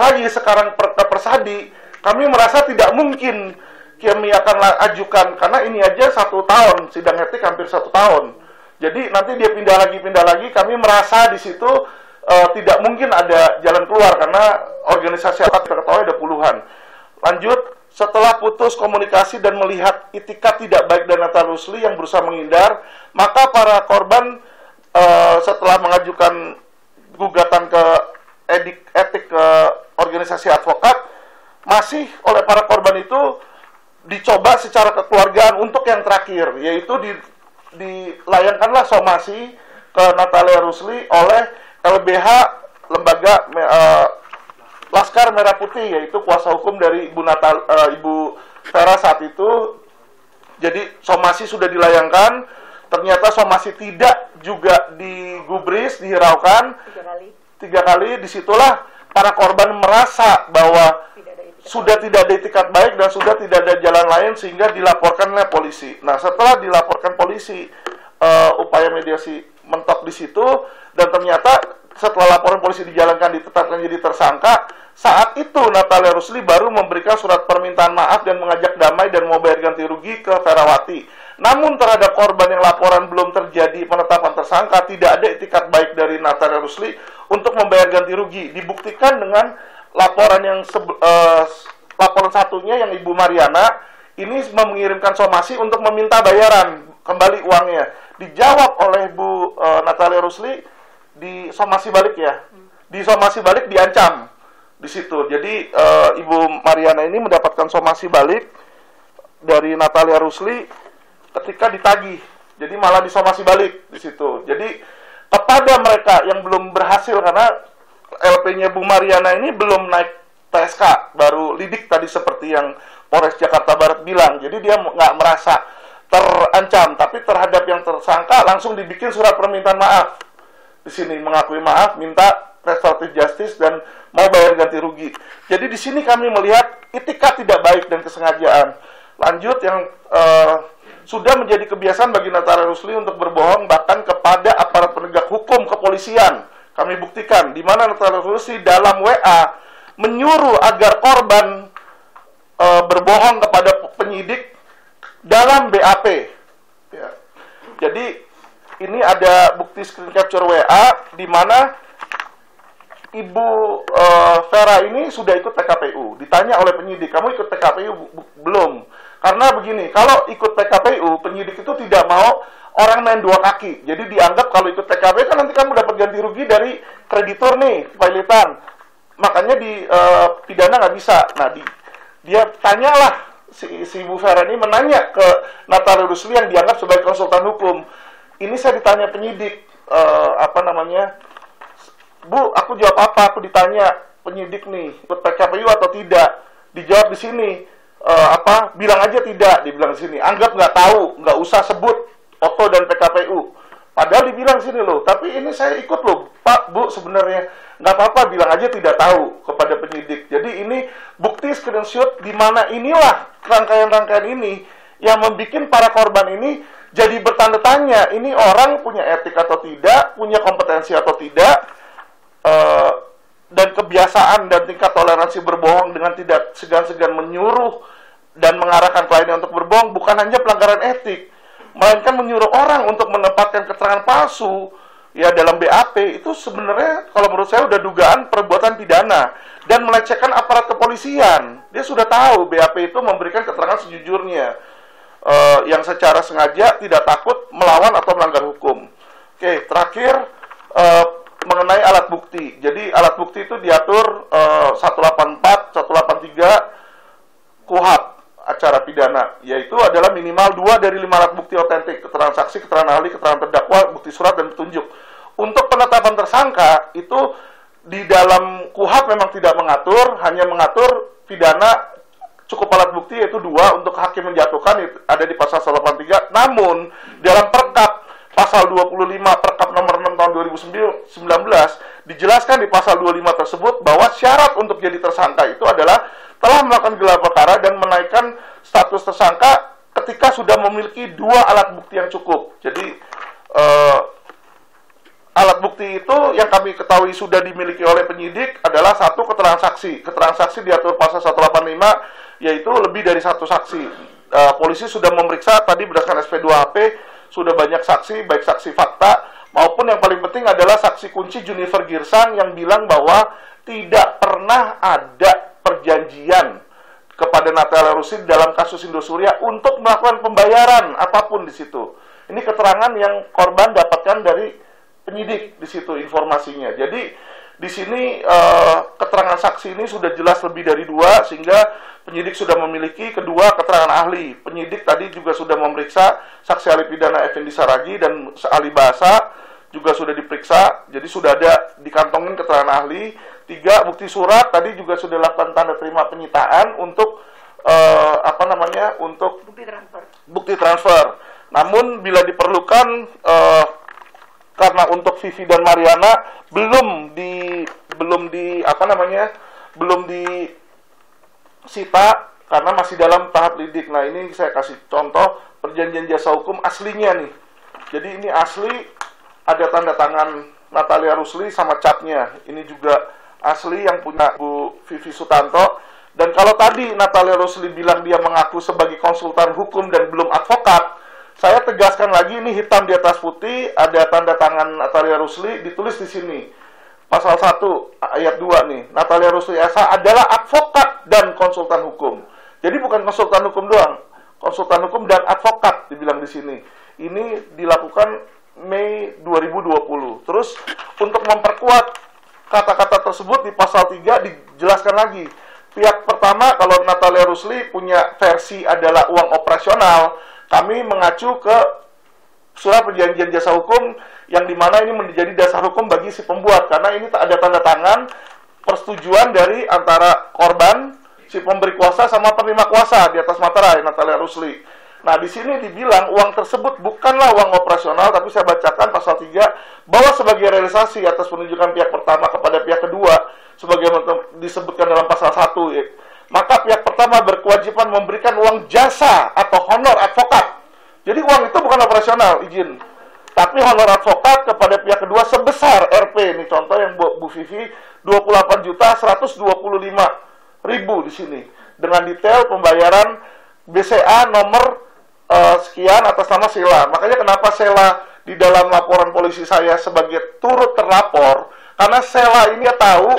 lagi sekarang ke Persadi, kami merasa tidak mungkin kami akan ajukan, karena ini aja 1 tahun, sidang etik hampir 1 tahun. Jadi nanti dia pindah lagi, kami merasa di situ tidak mungkin ada jalan keluar, karena organisasi kita ketahui ada puluhan. Lanjut, setelah putus komunikasi dan melihat itikat tidak baik dari Natalia Rusli yang berusaha menghindar, maka para korban setelah mengajukan gugatan ke etik ke organisasi advokat, masih oleh para korban itu dicoba secara kekeluargaan untuk yang terakhir, yaitu dilayangkanlah somasi ke Natalia Rusli oleh LBH Lembaga Laskar Merah Putih, yaitu kuasa hukum dari Ibu Vera saat itu. Jadi somasi sudah dilayangkan, ternyata somasi tidak juga digubris, dihiraukan 3 kali. Disitulah para korban merasa bahwa sudah tidak ada itikat baik dan sudah tidak ada jalan lain, sehingga dilaporkan oleh polisi. Nah, setelah dilaporkan polisi, upaya mediasi mentok di situ, dan ternyata setelah laporan polisi dijalankan, ditetapkan jadi tersangka, saat itu Natalia Rusli baru memberikan surat permintaan maaf dan mengajak damai dan mau bayar ganti rugi ke Ferawati. Namun terhadap korban yang laporan belum terjadi penetapan tersangka, tidak ada itikat baik dari Natalia Rusli untuk membayar ganti rugi. Dibuktikan dengan laporan laporan satunya yang Ibu Mariana ini mengirimkan somasi untuk meminta bayaran kembali uangnya. Dijawab oleh Bu Natalia Rusli di somasi balik ya. Di somasi balik diancam di situ. Jadi Ibu Mariana ini mendapatkan somasi balik dari Natalia Rusli ketika ditagih. Jadi malah disomasi balik di situ. Jadi kepada mereka yang belum berhasil, karena LP-nya Bu Mariana ini belum naik TSK, baru lidik tadi seperti yang Polres Jakarta Barat bilang. Jadi dia nggak merasa terancam, tapi terhadap yang tersangka langsung dibikin surat permintaan maaf. Di sini mengakui maaf, minta restoratif justice dan mau bayar ganti rugi. Jadi di sini kami melihat itikat tidak baik dan kesengajaan. Lanjut, yang sudah menjadi kebiasaan bagi Natalia Rusli untuk berbohong bahkan kepada aparat penegak hukum kepolisian. Kami buktikan di mana Natalia Rusli dalam WA menyuruh agar korban berbohong kepada penyidik dalam BAP. Ya. Jadi ini ada bukti screen capture WA di mana Ibu Vera ini sudah ikut PKPU. Ditanya oleh penyidik, kamu ikut PKPU belum? Karena begini, kalau ikut PKPU, penyidik itu tidak mau orang main 2 kaki. Jadi dianggap kalau ikut PKPU kan nanti kamu dapat ganti rugi dari kreditur nih, pilihan. Makanya di pidana nggak bisa. Nah, dia tanyalah si Ibu Vera ini menanya ke Natalia Rusli yang dianggap sebagai konsultan hukum. Ini saya ditanya penyidik, Bu, aku jawab apa? Aku ditanya penyidik nih, ikut PKPU atau tidak? Dijawab di sini, bilang aja tidak, dibilang di sini. Anggap nggak tahu, nggak usah sebut OTO dan PKPU. Padahal dibilang sini loh, tapi ini saya ikut loh, Pak, Bu, sebenarnya nggak apa-apa, bilang aja tidak tahu kepada penyidik. Jadi ini bukti screenshot di mana inilah rangkaian-rangkaian ini yang membuat para korban ini jadi bertanda tanya, ini orang punya etik atau tidak, punya kompetensi atau tidak, dan kebiasaan dan tingkat toleransi berbohong dengan tidak segan-segan menyuruh dan mengarahkan kliennya untuk berbohong bukan hanya pelanggaran etik, melainkan menyuruh orang untuk menempatkan keterangan palsu ya dalam BAP. Itu sebenarnya kalau menurut saya udah dugaan perbuatan pidana dan melecehkan aparat kepolisian. Dia sudah tahu BAP itu memberikan keterangan sejujurnya, yang secara sengaja tidak takut melawan atau melanggar hukum. Oke, terakhir mengenai alat bukti. Jadi alat bukti itu diatur 184, 183 KUHP acara pidana, yaitu adalah minimal 2 dari 5 alat bukti otentik, keterangan saksi, keterangan ahli, keterangan terdakwa, bukti surat, dan petunjuk. Untuk penetapan tersangka, itu di dalam KUHP memang tidak mengatur, hanya mengatur pidana cukup alat bukti yaitu 2 untuk hakim menjatuhkan, ada di pasal 183. Namun dalam Perkap pasal 25 Perkap nomor 6 tahun 2019 dijelaskan di pasal 25 tersebut bahwa syarat untuk jadi tersangka itu adalah telah melakukan gelar perkara dan menaikkan status tersangka ketika sudah memiliki 2 alat bukti yang cukup. Jadi alat bukti itu yang kami ketahui sudah dimiliki oleh penyidik adalah 1, keterangan saksi. Keterangan saksi diatur pasal 185, yaitu lebih dari 1 saksi. Polisi sudah memeriksa tadi berdasarkan SP2HP, sudah banyak saksi, baik saksi fakta maupun yang paling penting adalah saksi kunci Junifer Girsang yang bilang bahwa tidak pernah ada perjanjian kepada Natalia Rusli dalam kasus Indosuria untuk melakukan pembayaran apapun di situ. Ini keterangan yang korban dapatkan dari penyidik di situ informasinya. Jadi di sini keterangan saksi ini sudah jelas lebih dari 2 sehingga penyidik sudah memiliki. Kedua, keterangan ahli. Penyidik tadi juga sudah memeriksa saksi ahli pidana Effendi Saragi dan ahli bahasa juga sudah diperiksa. Jadi sudah ada dikantongin keterangan ahli. 3, bukti surat tadi juga sudah lakukan tanda terima penyitaan untuk untuk bukti transfer. Namun bila diperlukan karena untuk Vivi dan Mariana belum disita karena masih dalam tahap lidik. Nah, ini saya kasih contoh perjanjian jasa hukum aslinya nih. Jadi ini asli, ada tanda tangan Natalia Rusli sama capnya. Ini juga asli yang punya Bu Vivi Sutanto. Dan kalau tadi Natalia Rusli bilang dia mengaku sebagai konsultan hukum dan belum advokat, saya tegaskan lagi, ini hitam di atas putih, ada tanda tangan Natalia Rusli, ditulis di sini. Pasal 1 ayat 2 nih, Natalia Rusli SH adalah advokat dan konsultan hukum. Jadi bukan konsultan hukum doang, konsultan hukum dan advokat dibilang di sini. Ini dilakukan Mei 2020. Terus untuk memperkuat kata-kata tersebut di pasal 3 dijelaskan lagi. Pihak pertama, kalau Natalia Rusli punya versi adalah uang operasional, kami mengacu ke surat perjanjian jasa hukum yang dimana ini menjadi dasar hukum bagi si pembuat, karena ini ada tanda tangan persetujuan dari antara korban, si pemberi kuasa sama penerima kuasa di atas materai Natalia Rusli. Nah, di sini dibilang uang tersebut bukanlah uang operasional, tapi saya bacakan pasal 3 bahwa sebagai realisasi atas penunjukan pihak pertama kepada pihak kedua sebagaimana disebutkan dalam pasal 1, maka pihak pertama berkewajiban memberikan uang jasa atau honor advokat. Jadi uang itu bukan operasional, izin. Tapi honor advokat kepada pihak kedua sebesar RP, ini contoh yang Bu Vivi, 28.125.000 di sini. Dengan detail pembayaran BCA nomor sekian atas nama Sheila. Makanya kenapa Sheila di dalam laporan polisi saya sebagai turut terlapor, karena Sheila ini ya tahu,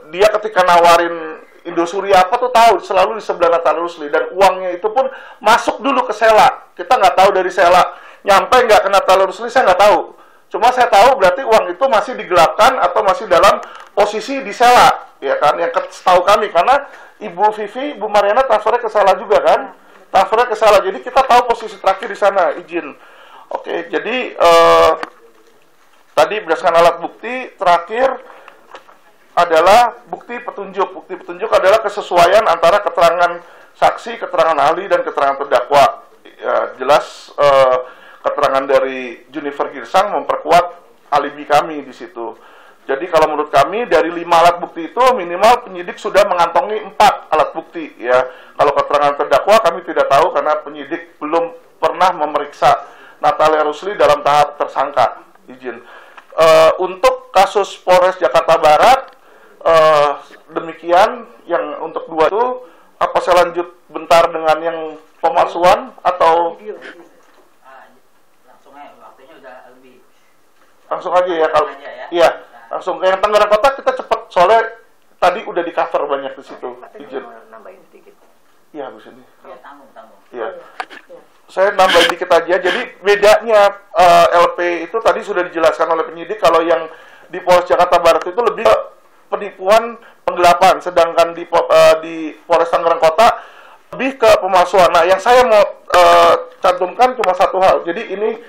dia ketika nawarin Indosuria apa tuh tahu selalu di sebelah Natalia Rusli, dan uangnya itu pun masuk dulu ke Sheila. Kita nggak tahu dari Sheila nyampe nggak ke Natalia Rusli, saya nggak tahu. Cuma saya tahu berarti uang itu masih digelapkan atau masih dalam posisi di Sheila, ya kan? Yang tahu kami karena Ibu Vivi, Bu Mariana transfernya ke Sheila juga kan? Transfernya ke Sheila. Jadi kita tahu posisi terakhir di sana, izin. Oke, jadi tadi berdasarkan alat bukti terakhir adalah bukti petunjuk. Bukti petunjuk adalah kesesuaian antara keterangan saksi, keterangan ahli, dan keterangan terdakwa. Ya, jelas keterangan dari Junifer Girsang memperkuat alibi kami di situ. Jadi kalau menurut kami dari 5 alat bukti itu minimal penyidik sudah mengantongi 4 alat bukti. Ya, kalau keterangan terdakwa kami tidak tahu karena penyidik belum pernah memeriksa Natalia Rusli dalam tahap tersangka. Izin. Untuk kasus Polres Jakarta Barat, demikian yang untuk 2 itu. Apa saya lanjut bentar dengan yang pemalsuan atau langsung aja, waktunya udah lebih. Langsung aja ya kalau iya, langsung ke yang Tangerang Kota kita cepat soalnya tadi udah di cover banyak di situ. Izin. Nambahin sedikit. Iya, Bu Sini. Ya, tanggung. Iya. Saya nambahin dikit aja. Jadi bedanya LP itu tadi sudah dijelaskan oleh penyidik, kalau yang di Polres Jakarta Barat itu lebih penipuan penggelapan, sedangkan di Polres Tangerang Kota lebih ke pemalsuan. Nah, yang saya mau cantumkan cuma satu hal. Jadi ini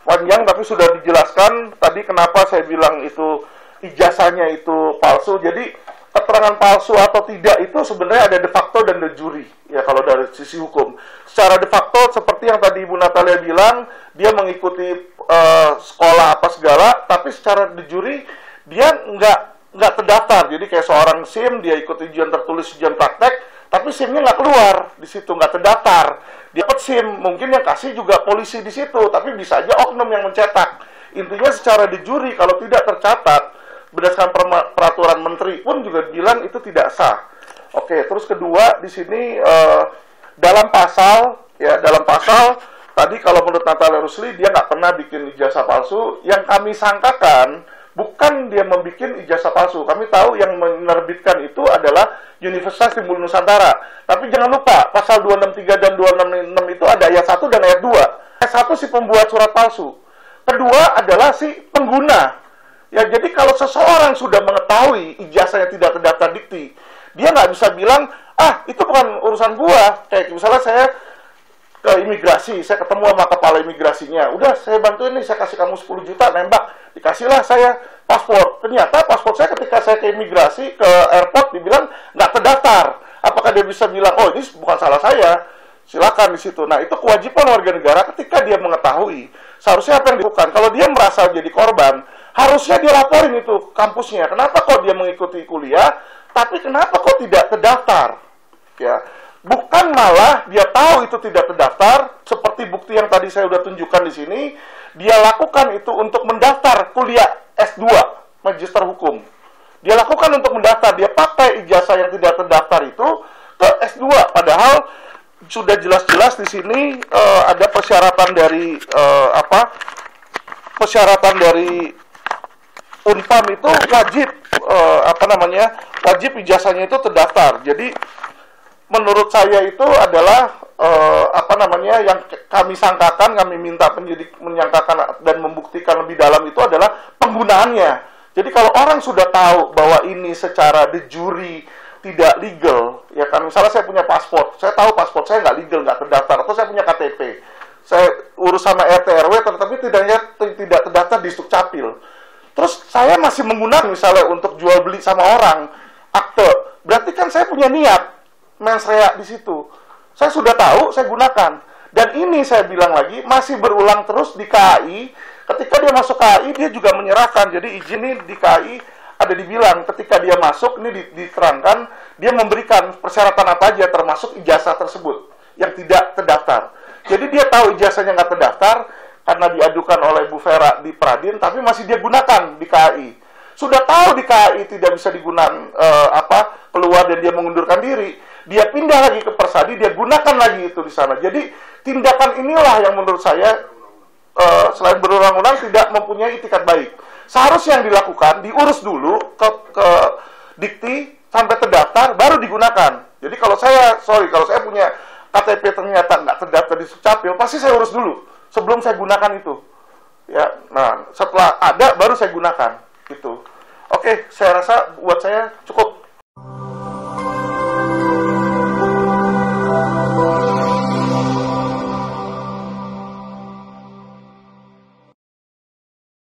panjang tapi sudah dijelaskan tadi kenapa saya bilang itu ijazahnya itu palsu. Jadi keterangan palsu atau tidak itu sebenarnya ada de facto dan de jure ya kalau dari sisi hukum. Secara de facto seperti yang tadi Ibu Natalia bilang, dia mengikuti sekolah apa segala, tapi secara de jure dia nggak terdaftar. Jadi kayak seorang SIM, dia ikut ujian tertulis, ujian praktek, tapi SIM-nya nggak keluar di situ, nggak terdaftar. Dia dapat SIM, mungkin yang kasih juga polisi di situ, tapi bisa aja oknum yang mencetak. Intinya secara de jure kalau tidak tercatat berdasarkan peraturan menteri pun juga bilang itu tidak sah. Oke, terus kedua di sini dalam pasal tadi kalau menurut Natalia Rusli dia nggak pernah bikin ijazah palsu. Yang kami sangkakan bukan dia membuat ijazah palsu. Kami tahu yang menerbitkan itu adalah Universitas Timbul Nusantara. Tapi jangan lupa pasal 263 dan 266 itu ada ayat 1 dan ayat 2. Ayat 1 si pembuat surat palsu. Kedua adalah si pengguna. Ya, jadi kalau seseorang sudah mengetahui ijazahnya tidak terdaftar dikti, dia nggak bisa bilang, itu bukan urusan gua. Kayak misalnya saya ke imigrasi, saya ketemu sama kepala imigrasinya, udah saya bantuin nih, saya kasih kamu 10 juta, nembak, dikasihlah saya paspor. Ternyata paspor saya ketika saya ke imigrasi, ke airport, dibilang nggak terdaftar. Apakah dia bisa bilang, oh ini bukan salah saya? Silakan di situ. Nah, itu kewajiban warga negara ketika dia mengetahui. Seharusnya apa yang dilakukan? Kalau dia merasa jadi korban, harusnya dia laporin itu kampusnya. Kenapa kok dia mengikuti kuliah, tapi kenapa kok tidak terdaftar? Ya, bukan malah dia tahu itu tidak terdaftar, seperti bukti yang tadi saya sudah tunjukkan di sini, dia lakukan itu untuk mendaftar kuliah S2, Magister Hukum. Dia lakukan untuk mendaftar, dia pakai ijazah yang tidak terdaftar itu ke S2, padahal sudah jelas-jelas di sini ada persyaratan dari persyaratan dari Unpam itu wajib wajib ijazahnya itu terdaftar. Jadi menurut saya itu adalah yang kami sangkakan, kami minta penyidik menyangkakan dan membuktikan lebih dalam itu adalah penggunaannya. Jadi kalau orang sudah tahu bahwa ini secara de jure tidak legal, ya kan, misalnya saya punya paspor, saya tahu paspor saya nggak legal, nggak terdaftar, atau saya punya KTP, saya urus sama RT RW, tetapi tidak terdaftar di Sukcapil. Terus saya masih menggunakan misalnya untuk jual beli sama orang akte, berarti kan saya punya niat mens rea di situ. Saya sudah tahu, saya gunakan. Dan ini saya bilang lagi masih berulang terus di KAI. Ketika dia masuk KAI, dia juga menyerahkan. Jadi izin ini di KAI ada dibilang ketika dia masuk ini diterangkan dia memberikan persyaratan apa aja termasuk ijazah tersebut yang tidak terdaftar. Jadi dia tahu ijazahnya nggak terdaftar karena diadukan oleh Bu Vera di Pradin, tapi masih dia gunakan di KAI. Sudah tahu di KAI tidak bisa digunakan keluar dan dia mengundurkan diri, dia pindah lagi ke Persadi, dia gunakan lagi itu di sana. Jadi tindakan inilah yang menurut saya selain berulang-ulang tidak mempunyai itikat baik. Seharusnya yang dilakukan diurus dulu ke dikti sampai terdaftar baru digunakan. Jadi kalau saya punya KTP ternyata nggak terdaftar di Sukcapil, pasti saya urus dulu sebelum saya gunakan itu. Ya, nah setelah ada baru saya gunakan itu. Oke, saya rasa buat saya cukup.